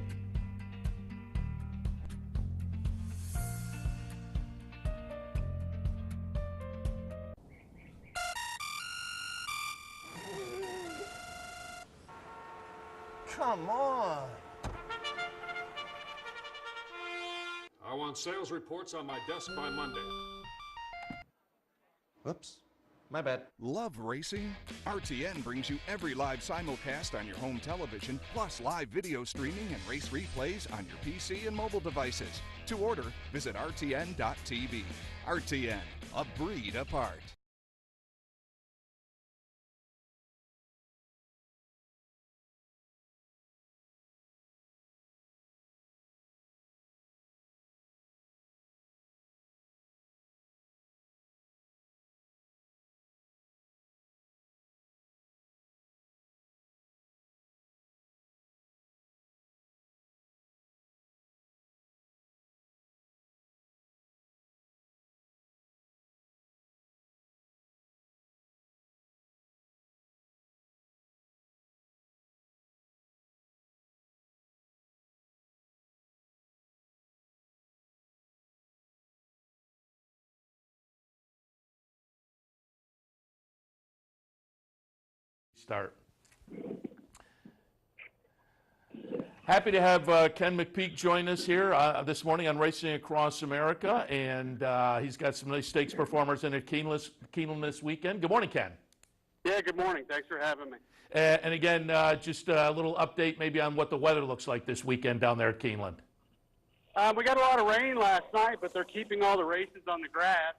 come on. I want sales reports on my desk by Monday. Whoops. My bad. Love racing? RTN brings you every live simulcast on your home television, plus live video streaming and race replays on your PC and mobile devices. To order, visit rtn.tv. RTN, a breed apart. Start. Happy to have Ken McPeak join us here this morning on Racing Across America, and he's got some nice stakes performers in at Keeneland this weekend. Good morning, Ken. Yeah, good morning. Thanks for having me. And again, just a little update maybe on what the weather looks like this weekend down there at Keeneland. We got a lot of rain last night, but they're keeping all the races on the grass.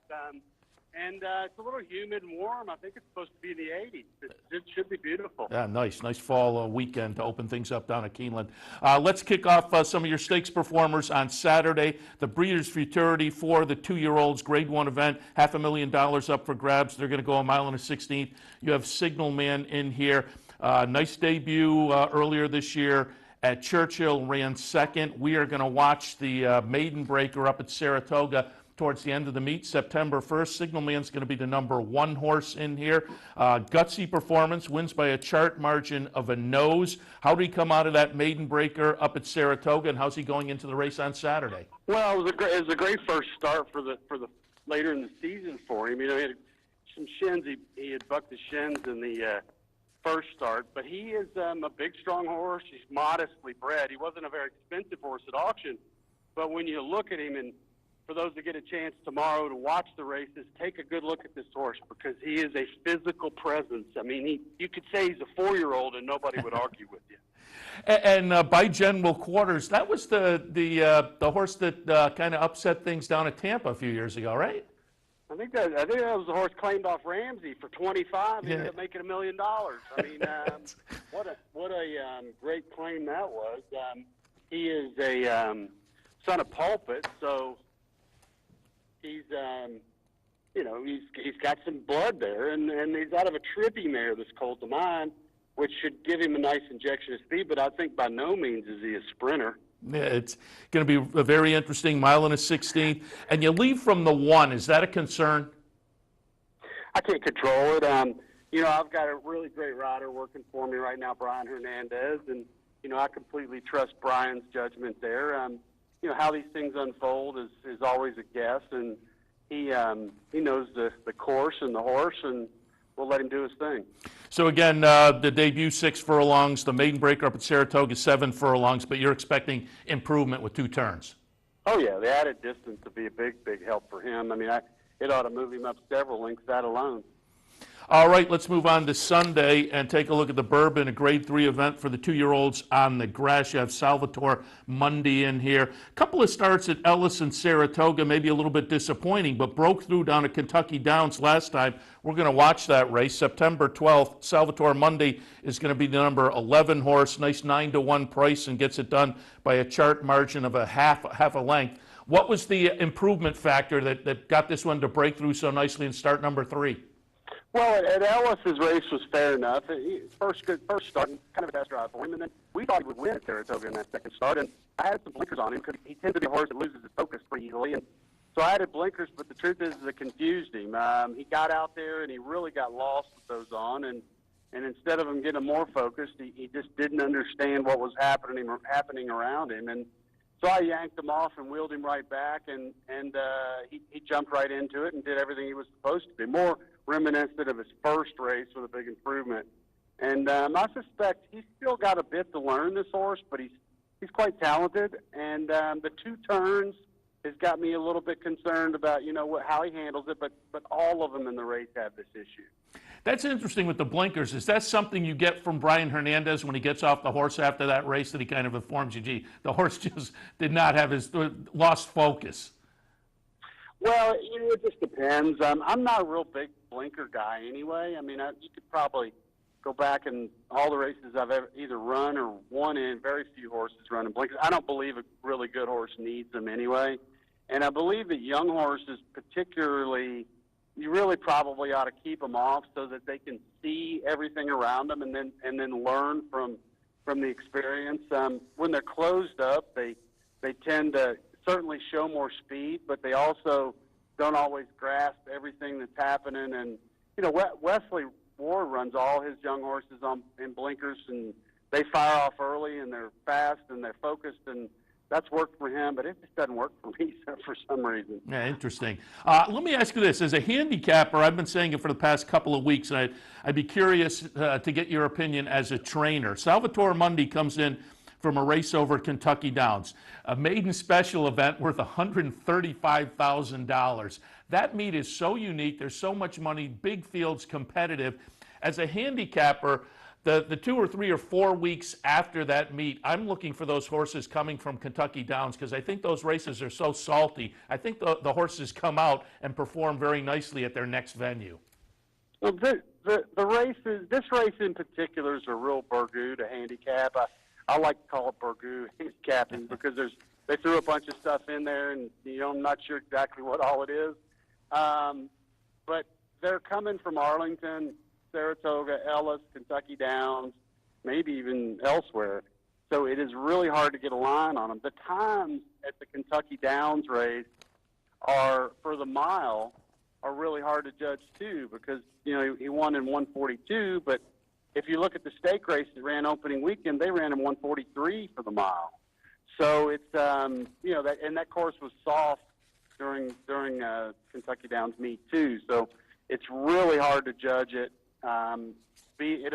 And it's a little humid and warm. I think it's supposed to be in the 80s. It should be beautiful. Yeah, nice fall weekend to open things up down at Keeneland. Let's kick off some of your stakes performers on Saturday. The Breeders' Futurity for the 2-year-olds Grade 1 event, $500,000 up for grabs. They're going to go a mile and a 16th. You have Signal Man in here. Nice debut earlier this year at Churchill, ran second. We are going to watch the Maiden Breaker up at Saratoga towards the end of the meet, September 1st. Signal Man's going to be the number 1 horse in here. Gutsy performance, wins by a chart margin of a nose. How did he come out of that Maiden Breaker up at Saratoga, and how's he going into the race on Saturday? Well, it was a great first start for the later in the season for him. You know, he had some shins. He had bucked the shins in the first start, but he is a big, strong horse. He's modestly bred. He wasn't a very expensive horse at auction, but when you look at him, and for those that get a chance tomorrow to watch the races, take a good look at this horse because he is a physical presence. I mean, you could say he's a 4-year-old and nobody would argue with you. And by general quarters, that was the horse that kind of upset things down at Tampa a few years ago, right? I think that was the horse claimed off Ramsey for 25. He ended up making $1 million. I mean, what a great claim that was. He is a son of Pulpit, so he's he's got some blood there, and he's out of a trippy mare, this Colt of Mine, which should give him a nice injection of speed, but I think by no means is he a sprinter. Yeah, it's going to be a very interesting mile and a 16th. And you leave from the 1. Is that a concern? I can't control it. I've got a really great rider working for me right now, Brian Hernandez, and, I completely trust Brian's judgment there. How these things unfold is always a guess, and he knows the course and the horse, and we'll let him do his thing. So again, the debut 6 furlongs, the Maiden Breaker up at Saratoga 7 furlongs, but you're expecting improvement with 2 turns. Oh yeah, the added distance would be a big help for him. I mean, it ought to move him up several lengths, that alone. All right, let's move on to Sunday and take a look at the Bourbon, a Grade 3 event for the 2-year-olds on the grass. You have Salvatore Monday in here. A couple of starts at Ellis and Saratoga, maybe a little bit disappointing, but broke through down at Kentucky Downs last time. We're going to watch that race. September 12th, Salvatore Monday is going to be the number 11 horse. Nice 9-to-1 price and gets it done by a chart margin of a half a length. What was the improvement factor that got this one to break through so nicely in start number 3? Well, at Ellis, his race was fair enough. First start, kind of a test drive for him, and then we thought he would win at Saratoga in that second start, and I had some blinkers on him because he tends to be a horse that loses his focus pretty easily, and so I added blinkers, but the truth is it confused him. He got out there, and he really got lost with those on, and instead of him getting more focused, he just didn't understand what was happening around him, and so I yanked him off and wheeled him right back, and he jumped right into it and did everything he was supposed to do. More reminiscent of his first race with a big improvement. And I suspect he's still got a bit to learn, this horse, but he's quite talented. And the 2 turns has got me a little bit concerned about, how he handles it, but all of them in the race have this issue. That's interesting with the blinkers. Is that something you get from Brian Hernandez when he gets off the horse after that race, that he kind of informs you, gee, the horse just did not have lost focus? Well, it just depends. I'm not a real big blinker guy anyway. I mean, you could probably go back and all the races I've ever either run or won in, very few horses running blinkers. I don't believe a really good horse needs them anyway. And I believe that young horses particularly, you really probably ought to keep them off so that they can see everything around them and then learn from the experience. When they're closed up, they tend to certainly show more speed, but they also don't always grasp everything that's happening. And Wesley Ward runs all his young horses in blinkers, and they fire off early, and they're fast and they're focused, and that's worked for him, but it just doesn't work for me for some reason. Yeah, interesting. Let me ask you this. As a handicapper, I've been saying it for the past couple of weeks, and I'd be curious to get your opinion as a trainer. Salvatore Mundi comes in from a race over at Kentucky Downs, a maiden special event worth $135,000. That meet is so unique. There's so much money, big fields, competitive. As a handicapper, the 2 or 3 or 4 weeks after that meet, I'm looking for those horses coming from Kentucky Downs because I think those races are so salty. I think the horses come out and perform very nicely at their next venue. Well, the races, this race in particular is a real burgoo to handicap. I like to call it burgoo handicapping because they threw a bunch of stuff in there, and I'm not sure exactly what all it is. But they're coming from Arlington, Saratoga, Ellis, Kentucky Downs, maybe even elsewhere. So it is really hard to get a line on them. The times at the Kentucky Downs race are, for the mile, are really hard to judge too because, he won in 142, but if you look at the stake race that ran opening weekend, they ran in 143 for the mile. So it's, and that course was soft during Kentucky Downs meet too. So it's really hard to judge it. It'll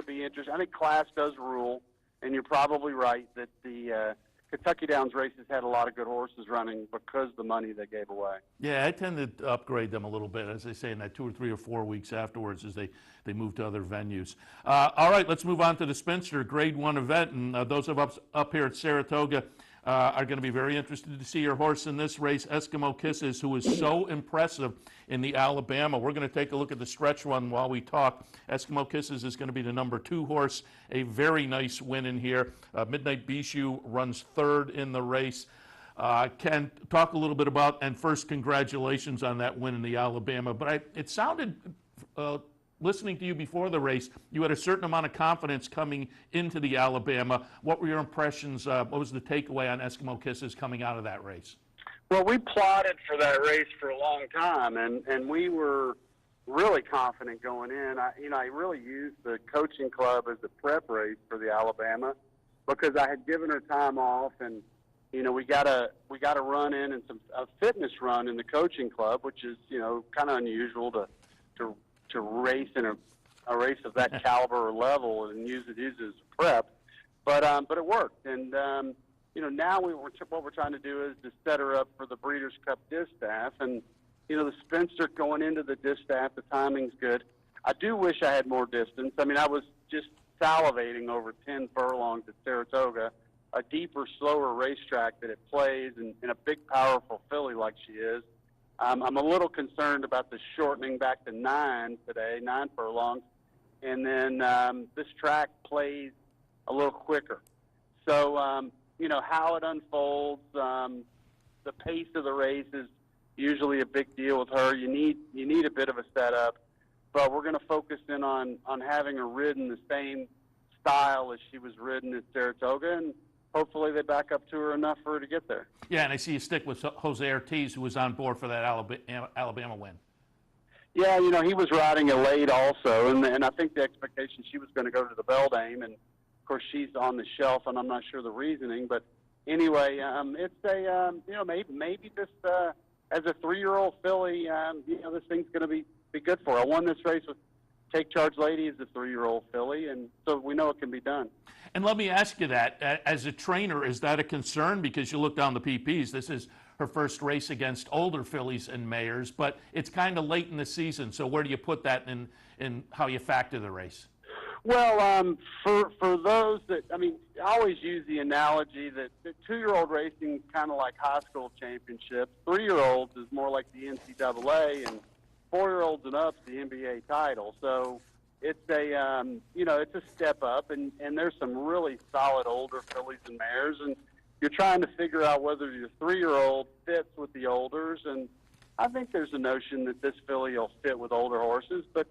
be interesting. I think class does rule, and you're probably right that the Kentucky Downs races had a lot of good horses running because of the money they gave away. Yeah, I tend to upgrade them a little bit, as they say, in that 2 or 3 or 4 weeks afterwards as they move to other venues. All right, let's move on to the Spinster Grade 1 event, and those of us up here at Saratoga are going to be very interested to see your horse in this race, Eskimo Kisses, who is so impressive in the Alabama. We're going to take a look at the stretch run while we talk. Eskimo Kisses is going to be the number 2 horse, a very nice win in here. Midnight Bishu runs 3rd in the race. Ken, talk a little bit about, and first, congratulations on that win in the Alabama. But it sounded, listening to you before the race, you had a certain amount of confidence coming into the Alabama. What were your impressions? What was the takeaway on Eskimo Kisses coming out of that race? Well, we plotted for that race for a long time, and we were really confident going in. I really used the coaching club as a prep race for the Alabama because I had given her time off, and we got a run in and a fitness run in the coaching club, which is kind of unusual to race in a race of that caliber or level and use it as prep, but it worked. And now what we're trying to do is to set her up for the Breeders' Cup Distaff, and the Spinster going into the Distaff, the timing's good. I do wish I had more distance. I mean, I was just salivating over 10 furlongs at Saratoga, a deeper, slower racetrack that it plays, and a big, powerful filly like she is. I'm a little concerned about the shortening back to 9 today, 9 furlongs, and then this track plays a little quicker. So, how it unfolds, the pace of the race is usually a big deal with her. You need a bit of a setup, but we're going to focus in on having her ridden the same style as she was ridden at Saratoga, and hopefully they back up to her enough for her to get there. Yeah, and I see you stick with Jose Ortiz, who was on board for that Alabama win. Yeah, he was riding it late also, and I think the expectation she was going to go to the Beldame, and of course she's on the shelf, and I'm not sure the reasoning, but anyway, it's a maybe this as a 3-year-old filly, this thing's going to be good for her. I won this race with Take Charge Lady is a 3-year-old filly, and so we know it can be done. And let me ask you that, as a trainer, is that a concern? Because you look down the PPs, this is her first race against older fillies and mares, but it's kind of late in the season, so where do you put that in how you factor the race? Well, for those that, I mean, I always use the analogy that 2-year-old racing is kind of like high school championships. 3-year-olds is more like the NCAA, and 4-year-olds and up is the NBA title. So it's a, it's a step up, and there's some really solid older fillies and mares, and you're trying to figure out whether your 3-year-old fits with the olders, and I think there's a notion that this filly will fit with older horses, but,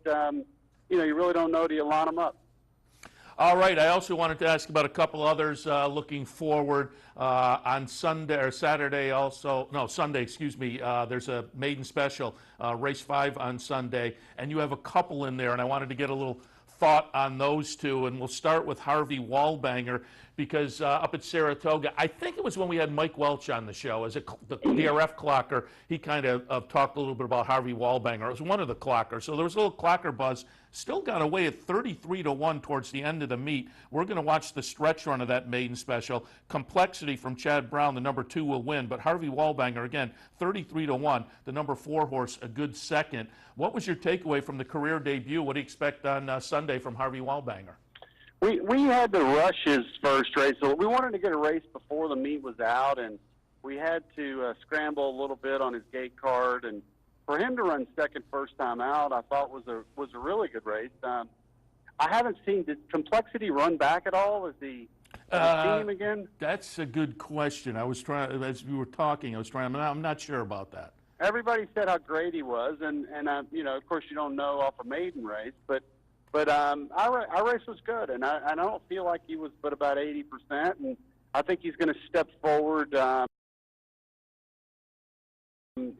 you really don't know till you line them up. All right, I also wanted to ask about a couple others looking forward on Sunday or Saturday also. No, Sunday, excuse me. There's a maiden special, race 5 on Sunday, and you have a couple in there, and I wanted to get a little thought on those two, and we'll start with Harvey Wallbanger, because up at Saratoga, I think it was when we had Mike Welch on the show as the DRF clocker, he kind of talked a little bit about Harvey Wallbanger. It was one of the clockers, so there was a little clocker buzz. Still got away at 33-1 towards the end of the meet. We're going to watch the stretch run of that maiden special. Complexity from Chad Brown, the number 2, will win, but Harvey Wallbanger, again, 33-1, the number 4 horse, a good second. What was your takeaway from the career debut? What do you expect on Sunday from Harvey Wallbanger? We had to rush his first race, so we wanted to get a race before the meet was out, and we had to scramble a little bit on his gate card. And for him to run second first time out, I thought was a really good race. I haven't seen, did Complexity run back at all? Is he seen him again? That's a good question. I was trying, as we were talking, I'm not sure about that. Everybody said how great he was, and of course you don't know off a maiden race, but our race was good, and I don't feel like he was but about 80%, and I think he's going to step forward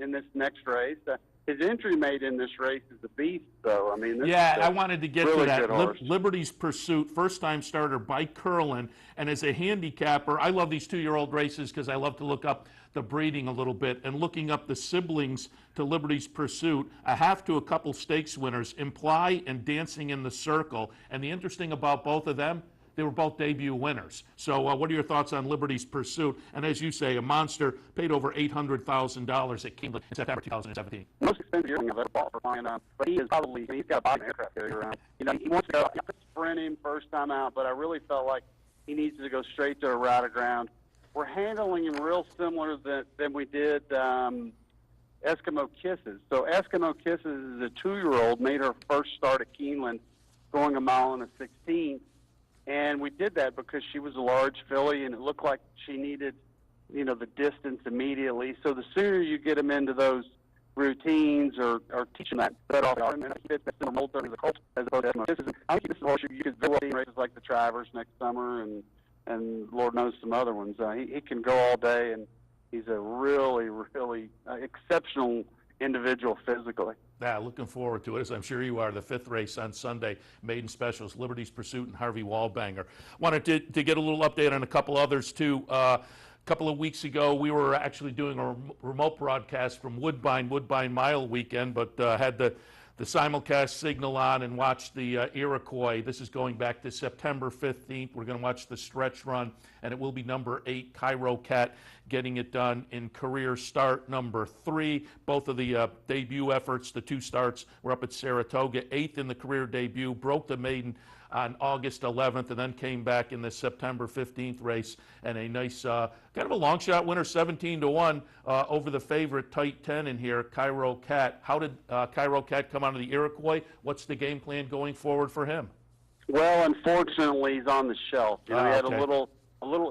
in this next race. His entry mate in this race is a beast, though. I mean, I wanted to get really to that. Liberty's Pursuit, first-time starter by Curlin, and as a handicapper, I love these 2-year-old races because I love to look up the breeding a little bit, and looking up the siblings to Liberty's Pursuit, a half to a couple stakes winners, Imply and Dancing in the Circle. And the interesting about both of them, they were both debut winners. So what are your thoughts on Liberty's Pursuit? And as you say, a monster, paid over $800,000 at Keeneland in September 2017. Most expensive year I've ever bought for flying, but he's got a body aircraft carrier. He wants to go. I could sprint him first time out, but I really felt like he needs to go straight to a route of ground. We're handling him real similar than we did Eskimo Kisses. So Eskimo Kisses is a 2-year-old, made her first start at Keeneland, going 1 mile and a 16th. And we did that because she was a large filly, and it looked like she needed, the distance immediately. So the sooner you get them into those routines or teach them that off, and then it's a mold as a colt as opposed to Eskimo Kisses. I think this is a horse you could very well see in races like the Travers next summer, and Lord knows some other ones. He can go all day, and he's a really, really exceptional individual physically. Yeah, looking forward to it, as I'm sure you are. The 5th race on Sunday, maiden specials, Liberty's Pursuit and Harvey Wallbanger. Wanted to get a little update on a couple others, too. A couple of weeks ago, we were actually doing a remote broadcast from Woodbine Mile weekend, but had the simulcast signal on and watched the Iroquois. This is going back to September 15th. We're going to watch the stretch run, and it will be number 8, Cairo Cat, getting it done in career start number 3. Both of the debut efforts, the 2 starts, were up at Saratoga. 8th in the career debut, broke the maiden on August 11th, and then came back in the September 15th race, and a nice kind of a long shot winner, 17-1 over the favorite tight 10 in here, Cairo Cat. How did Cairo Cat come out of the Iroquois? What's the game plan going forward for him? Well, unfortunately, he's on the shelf. He had a little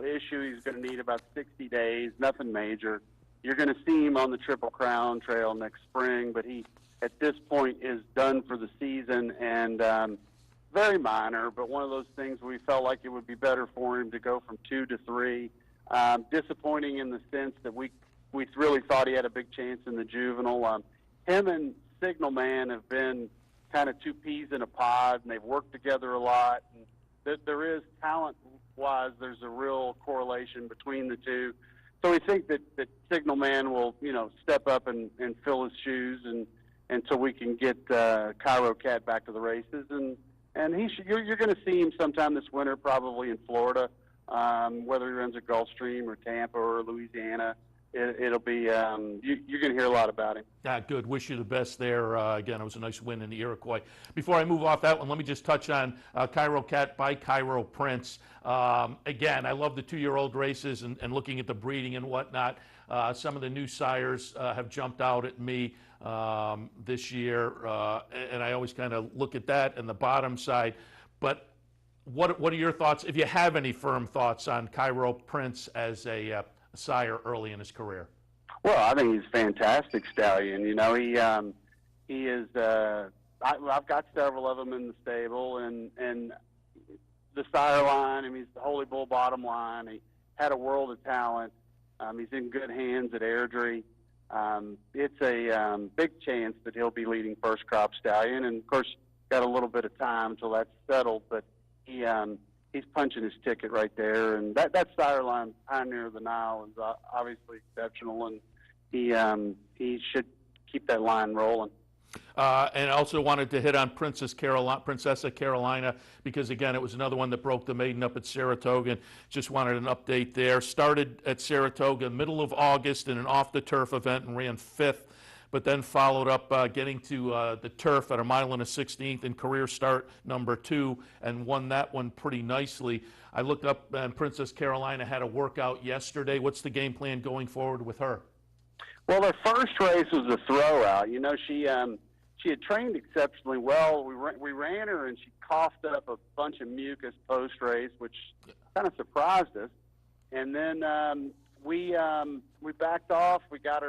issue. He's going to need about 60 days, nothing major. You're going to see him on the Triple Crown Trail next spring, but he, at this point, is done for the season, and very minor, but one of those things we felt like it would be better for him to go from 2 to 3. Disappointing in the sense that we really thought he had a big chance in the juvenile. Him and Signal Man have been kind of 2 peas in a pod, and they've worked together a lot. And there is talent-wise, there's a real correlation between the two. So we think that Signal Man will, step up and fill his shoes until we can get Cairo Cat back to the races. And you're going to see him sometime this winter, probably in Florida, whether he runs at Gulfstream or Tampa or Louisiana. It'll be you're going to hear a lot about him. Yeah, good. Wish you the best there. Again, it was a nice win in the Iroquois. Before I move off that one, let me just touch on Cairo Cat by Cairo Prince. Again, I love the 2-year-old races and looking at the breeding and whatnot. Some of the new sires have jumped out at me this year, and I always kind of look at that and the bottom side. But what are your thoughts, if you have any firm thoughts, on Cairo Prince as a sire early in his career? Well, I think he's a fantastic stallion. You know, he is. I've got several of them in the stable, and the sire line. I mean, he's the Holy Bull bottom line. He had a world of talent. He's in good hands at Airdrie. It's a big chance that he'll be leading first crop stallion, and of course, got a little bit of time until that's settled. But he's punching his ticket right there, and that sire line, Pioneer of the Nile, is obviously exceptional, and he should keep that line rolling. And I also wanted to hit on Princess Carolina, because again, it was another one that broke the maiden up at Saratoga. And just wanted an update there. Started at Saratoga middle of August in an off-the-turf event and ran 5th. But then followed up getting to the turf at a 1 1/16 in career start number 2 and won that one pretty nicely. I looked up and Princess Carolina had a workout yesterday. What's the game plan going forward with her? Well, their first race was a throwout. You know, she had trained exceptionally well. We ran her and she coughed up a bunch of mucus post-race, which kind of surprised us. And then we backed off. We got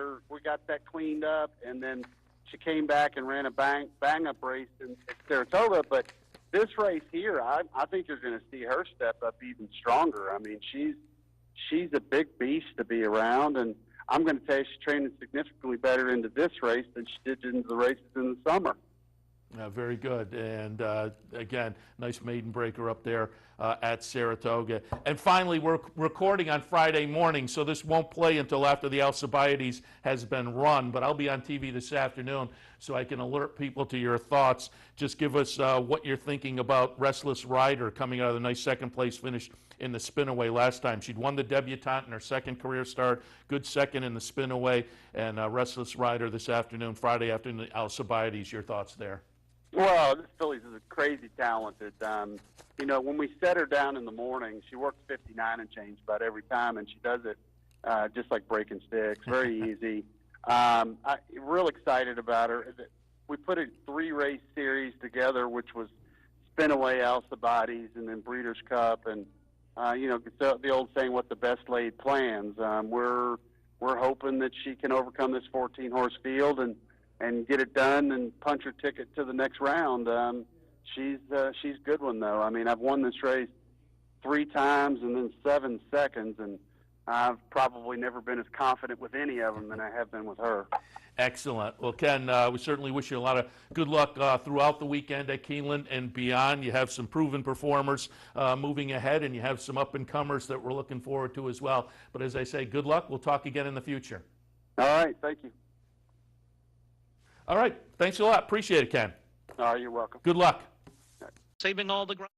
that cleaned up, and then she came back and ran a bang up race at Saratoga. But this race here, I think you're going to see her step up even stronger. I mean, she's a big beast to be around, and I'm going to tell you she's training significantly better into this race than she did into the races in the summer. Very good. And again, nice maiden breaker up there at Saratoga. And finally, we're recording on Friday morning, so this won't play until after the Alcibiades has been run. But I'll be on TV this afternoon, so I can alert people to your thoughts. Just give us what you're thinking about Restless Rider coming out of the nice second-place finish in the spin-away last time. She'd won the debutante in her second career start, good second in the spin-away, and Restless Rider this afternoon, Friday afternoon, Alcibiades. Your thoughts there? Well, this filly is crazy talented. You know, when we set her down in the morning, she works 59 and change about every time, and she does it just like breaking sticks, very easy. I'm real excited about her. We put a 3-race series together, which was Spinaway, Alcibiades, and then Breeders' Cup, and you know, the old saying, "What the best laid plans." We're hoping that she can overcome this 14-horse field and get it done and punch her ticket to the next round. She's a good one, though. I mean, I've won this race 3 times and then 7 seconds, and I've probably never been as confident with any of them than I have been with her. Excellent. Well, Ken, we certainly wish you a lot of good luck throughout the weekend at Keeneland and beyond. You have some proven performers moving ahead, and you have some up-and-comers that we're looking forward to as well. But as I say, good luck. We'll talk again in the future. All right. Thank you. All right. Thanks a lot. Appreciate it, Ken. All right. You're welcome. Good luck. Saving all the ground.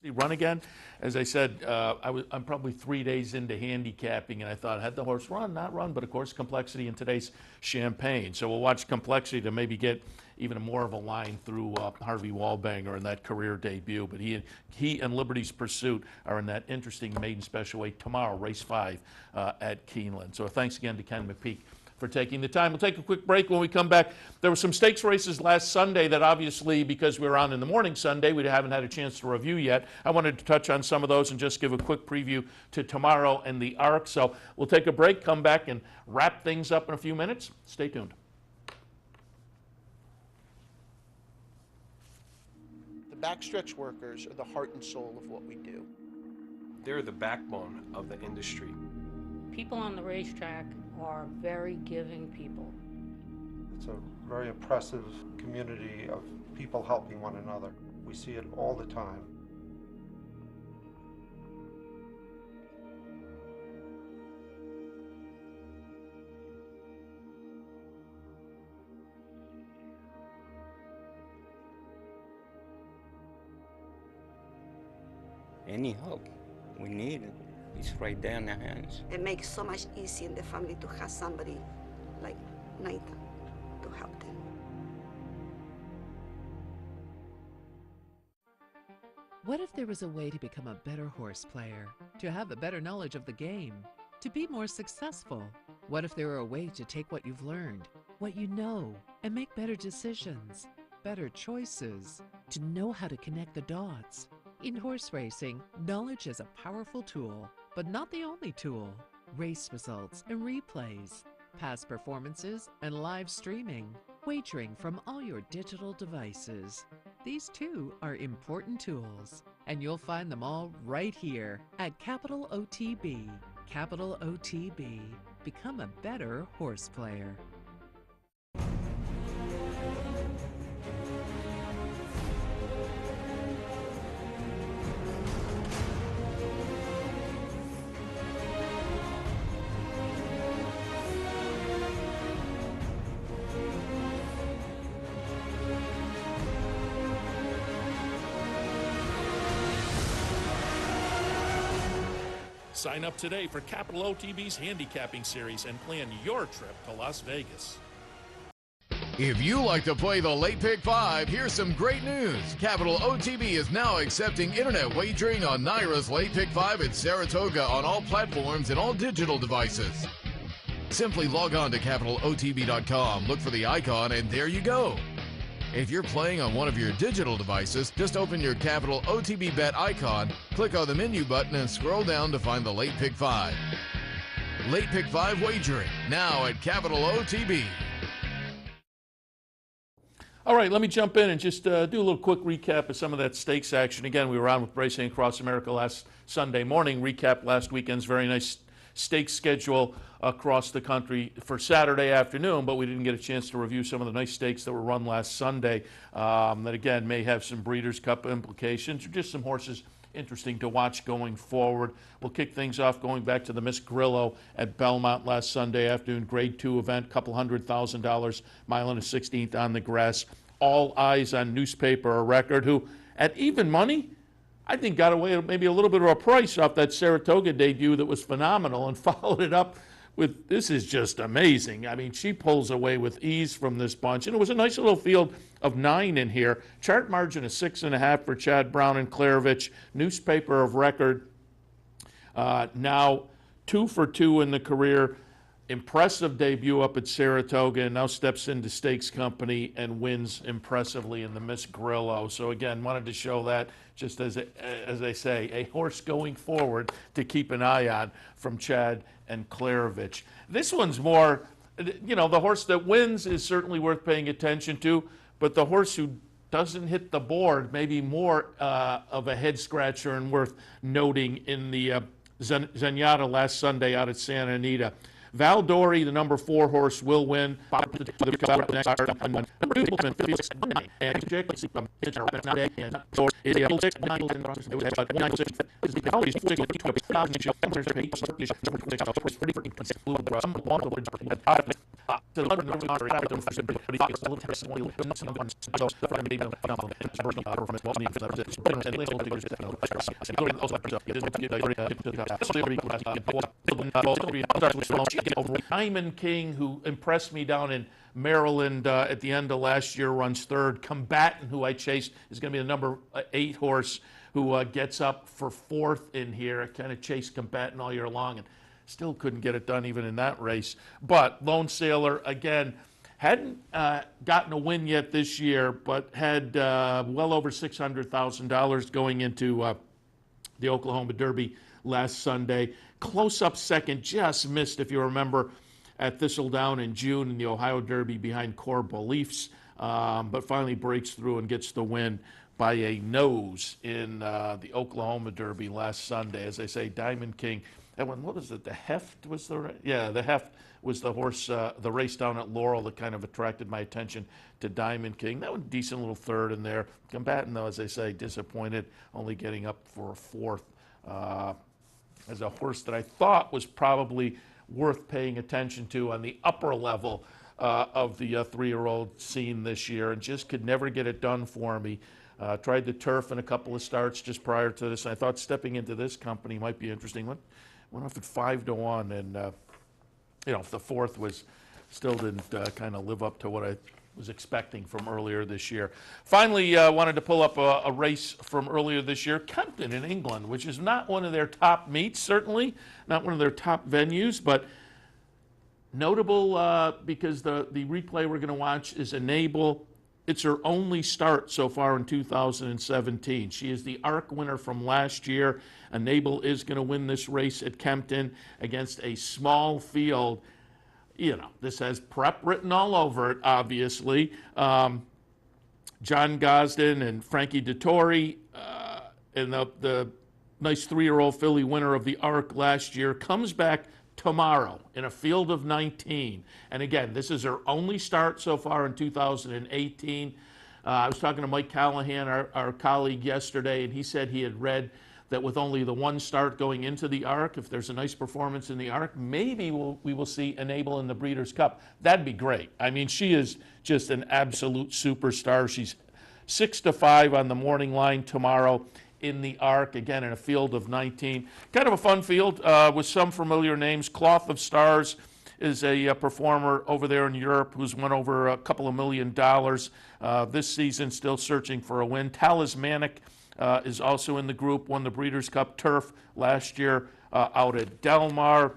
Run again. As I said, I'm probably 3 days into handicapping, and I thought, had the horse run, not run, but of course Complexity in today's Champagne. So we'll watch Complexity to maybe get even more of a line through Harvey Wallbanger in that career debut. But he and Liberty's Pursuit are in that interesting maiden special weight tomorrow, race 5 at Keeneland. So thanks again to Ken McPeak for taking the time. We'll take a quick break. When we come back, there were some stakes races last Sunday that obviously, because we were on in the morning Sunday, we haven't had a chance to review yet. I wanted to touch on some of those and just give a quick preview to tomorrow and the ARC. So we'll take a break, come back, and wrap things up in a few minutes. Stay tuned. The backstretch workers are the heart and soul of what we do. They're the backbone of the industry. People on the racetrack are very giving people. It's a very oppressive community of people helping one another. We see it all the time. Any help we need it. It's right there in their hands. It makes so much easier in the family to have somebody like Nathan to help them. What if there was a way to become a better horse player, to have a better knowledge of the game, to be more successful? What if there were a way to take what you've learned, what you know, and make better decisions, better choices, to know how to connect the dots? In horse racing, knowledge is a powerful tool, but not the only tool. Race results and replays, past performances and live streaming, wagering from all your digital devices. These too are important tools, and you'll find them all right here at Capital OTB. Capital OTB. Become a better horse player. Sign up today for Capital OTB's handicapping series and plan your trip to Las Vegas. If you like to play the Late Pick 5, here's some great news. Capital OTB is now accepting internet wagering on NYRA's Late Pick 5 at Saratoga on all platforms and all digital devices. Simply log on to CapitalOTB.com, look for the icon, and there you go. If you're playing on one of your digital devices, just open your Capital OTB Bet icon, click on the menu button, and scroll down to find the Late Pick 5. Late Pick 5 wagering, now at Capital OTB. All right, let me jump in and just do a little quick recap of some of that stakes action. Again, we were on with Racing Across America last Sunday morning, recap last weekend's very nice stakes schedule across the country for Saturday afternoon, but we didn't get a chance to review some of the nice stakes that were run last Sunday that, again, may have some Breeders' Cup implications or just some horses interesting to watch going forward. We'll kick things off going back to the Miss Grillo at Belmont last Sunday afternoon, Grade 2 event, couple $100,000, mile and a 16th on the grass. All eyes on Newspaper of Record, who at even money, I think got away with maybe a little bit of a price off that Saratoga debut that was phenomenal and followed it up with, this is just amazing. I mean, she pulls away with ease from this bunch. And it was a nice little field of 9 in here. Chart margin of 6.5 for Chad Brown and Klarovich. Newspaper of Record, now 2 for 2 in the career. Impressive debut up at Saratoga, and now steps into Stakes Company and wins impressively in the Miss Grillo. So again, wanted to show that, just as I say, a horse going forward to keep an eye on from Chad and Klarovich. This one's more, you know, the horse that wins is certainly worth paying attention to, but the horse who doesn't hit the board maybe more of a head scratcher and worth noting in the Zenyatta last Sunday out at Santa Anita. Valdori, the number 4 horse, will win. Diamond King, who impressed me down in Maryland at the end of last year, runs 3rd. Combatant, who I chased, is going to be the number 8 horse who gets up for 4th in here. I kind of chased Combatant all year long and still couldn't get it done even in that race. But Lone Sailor, again, hadn't gotten a win yet this year, but had well over $600,000 going into the Oklahoma Derby last Sunday. Close-up second, just missed, if you remember, at Thistledown in June in the Ohio Derby behind Core Beliefs, but finally breaks through and gets the win by a nose in the Oklahoma Derby last Sunday. As I say, Diamond King. That one, what was it? The Heft was the the Heft was the horse, the race down at Laurel that kind of attracted my attention to Diamond King. That was a decent little third in there. Combatant, though, as I say, disappointed, only getting up for a fourth. As a horse that I thought was probably worth paying attention to on the upper level of the 3-year-old scene this year, and just could never get it done for me. Tried the turf in a couple of starts just prior to this, and I thought stepping into this company might be interesting. Went off at 5-1, and if the fourth was still didn't kind of live up to what I was expecting from earlier this year. Finally, wanted to pull up a race from earlier this year, Kempton in England, which is not one of their top meets, certainly not one of their top venues, but notable because the replay we're going to watch is Enable. It's her only start so far in 2017. She is the ARC winner from last year. Enable is going to win this race at Kempton against a small field. This has prep written all over it, obviously. John Gosden and Frankie Dettori, and the nice 3-year-old filly winner of the ARC last year, comes back tomorrow in a field of 19. And again, this is her only start so far in 2018. I was talking to Mike Callahan, our colleague, yesterday, and he said he had read that with only the one start going into the ARC, if there's a nice performance in the ARC, maybe we will see Enable in the Breeders' Cup. That'd be great. I mean, she is just an absolute superstar. She's 6-5 on the morning line tomorrow in the ARC, again in a field of 19. Kind of a fun field with some familiar names. Cloth of Stars is a performer over there in Europe who's won over a couple of $1 million this season, still searching for a win. Talismanic is also in the group, won the Breeders' Cup Turf last year out at Del Mar.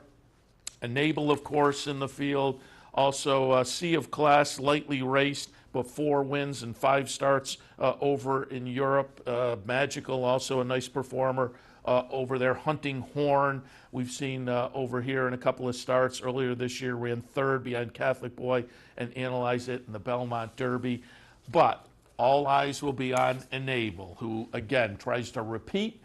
Enable, of course, in the field. Also, Sea of Class, lightly raced, but 4 wins and 5 starts over in Europe. Magical, also a nice performer over there. Hunting Horn, we've seen over here in a couple of starts. Earlier this year, ran 3rd behind Catholic Boy and Analyze It in the Belmont Derby. But all eyes will be on Enable, who, again, tries to repeat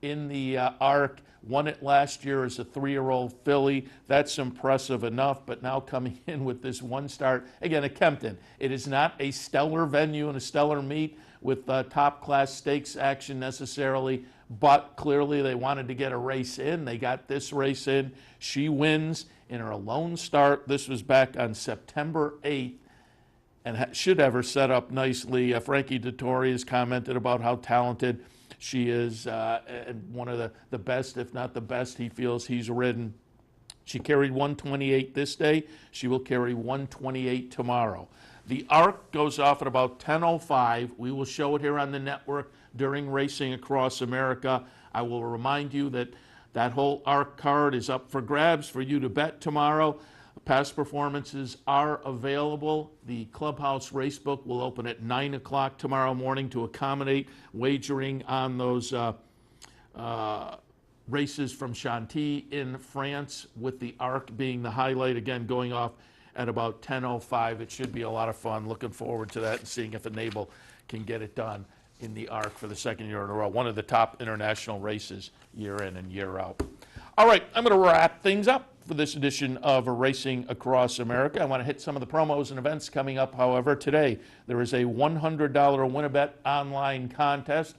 in the ARC. Won it last year as a 3-year-old filly. That's impressive enough, but now coming in with this one start, again, at Kempton. It is not a stellar venue and a stellar meet with top-class stakes action necessarily, but clearly they wanted to get a race in. They got this race in. She wins in her lone start. This was back on September 8th. And should have her set up nicely. Frankie Dettori has commented about how talented she is, and one of the best, if not the best, he feels he's ridden. She carried 128 this day. She will carry 128 tomorrow. The ARC goes off at about 10:05. We will show it here on the network during Racing Across America. I will remind you that that whole ARC card is up for grabs for you to bet tomorrow. Past performances are available. The Clubhouse Racebook will open at 9 o'clock tomorrow morning to accommodate wagering on those races from Chantilly in France, with the ARC being the highlight, again going off at about 10:05. It should be a lot of fun. Looking forward to that and seeing if Enable can get it done in the ARC for the 2nd year in a row. One of the top international races year in and year out. All right, I'm going to wrap things up for this edition of Racing Across America. I want to hit some of the promos and events coming up, however. Today, there is a $100 Win-A-Bet online contest.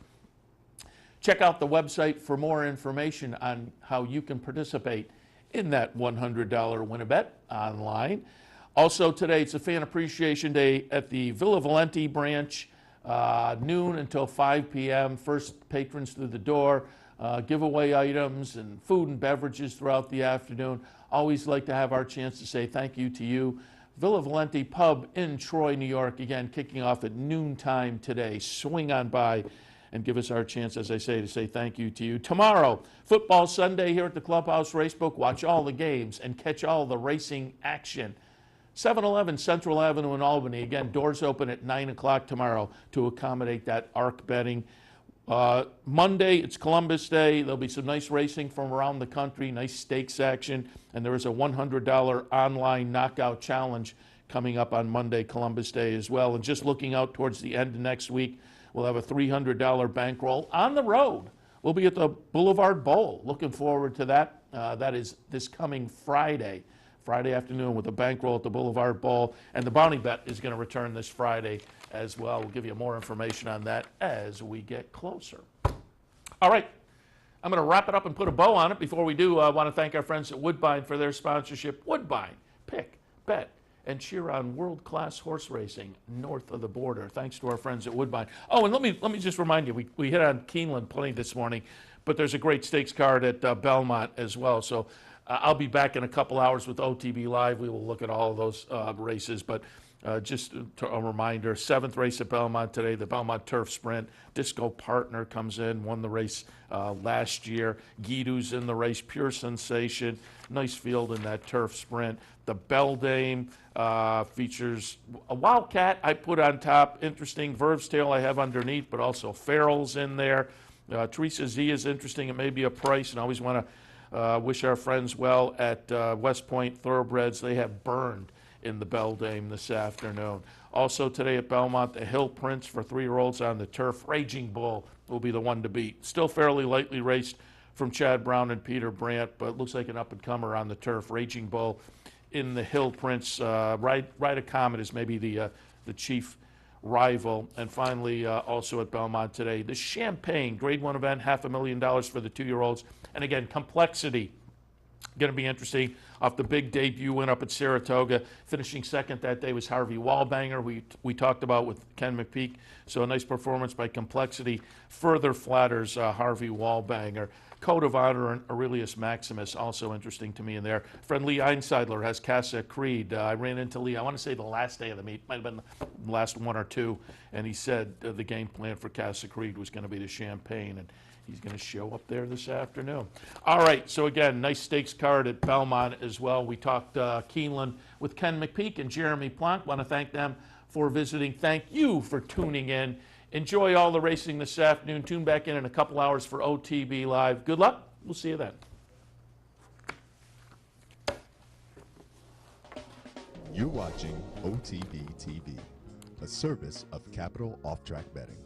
Check out the website for more information on how you can participate in that $100 Win-A-Bet online. Also today, it's a Fan Appreciation Day at the Villa Valenti branch, noon until 5 p.m. First patrons through the door. Giveaway items and food and beverages throughout the afternoon. Always like to have our chance to say thank you to you. Villa Valenti Pub in Troy, New York, again, kicking off at noontime today. Swing on by and give us our chance, as I say, to say thank you to you. Tomorrow, Football Sunday here at the Clubhouse Racebook. Watch all the games and catch all the racing action. 711 Central Avenue in Albany. Again, doors open at 9 o'clock tomorrow to accommodate that ARC betting. Monday, it's Columbus Day. There'll be some nice racing from around the country, nice stakes action, and there is a $100 online knockout challenge coming up on Monday, Columbus Day as well. And just looking out towards the end of next week, We'll have a $300 bankroll on the road. We'll be at the Boulevard Bowl. Looking forward to that. That is this coming Friday afternoon with a bankroll at the Boulevard Bowl. And the Bounty Bet is going to return this Friday as well. We'll give you more information on that as we get closer. All right. I'm going to wrap it up and put a bow on it. Before we do, I want to thank our friends at Woodbine for their sponsorship. Woodbine, pick, bet, and cheer on world-class horse racing north of the border. Thanks to our friends at Woodbine. Oh, and let me just remind you, we hit on Keeneland plenty this morning, but there's a great stakes card at Belmont as well. So I'll be back in a couple hours with OTB Live. We will look at all of those races, but just a reminder, 7th race at Belmont today, the Belmont Turf Sprint. Disco Partner comes in, won the race last year. Guido's in the race, pure sensation. Nice field in that Turf Sprint. The Beldame features a Wildcat I put on top. Interesting. Verve's Tail I have underneath, but also Farrell's in there. Teresa Z is interesting. It may be a price, and I always want to wish our friends well at West Point Thoroughbreds. They have Burned in the Beldame this afternoon. Also today at Belmont, the Hill Prince for 3-year-olds on the turf. Raging Bull will be the one to beat. Still fairly lightly raced from Chad Brown and Peter Brandt, but looks like an up-and-comer on the turf. Raging Bull in the Hill Prince. Ride a Comet is maybe the chief rival. And finally, also at Belmont today, the Champagne Grade 1 event, $500,000 for the 2-year-olds. And again, Complexity, going to be interesting off the big debut win up at Saratoga. Finishing second that day was Harvey Wallbanger, we talked about with Ken McPeak. So a nice performance by Complexity. Further flatters Harvey Wallbanger. Code of Honor and Aurelius Maximus, also interesting to me in there. Friend Lee Einseidler has Casa Creed. I ran into Lee, I want to say the last day of the meet, might have been the last one or two, and he said the game plan for Casa Creed was going to be the Champagne, and he's going to show up there this afternoon. All right, so again, nice stakes card at Belmont as well. We talked Keeneland with Ken McPeak and Jeremy Plonk. Want to thank them for visiting. Thank you for tuning in. Enjoy all the racing this afternoon. Tune back in a couple hours for OTB Live. Good luck. We'll see you then. You're watching OTB TV, a service of Capital Off Track Betting.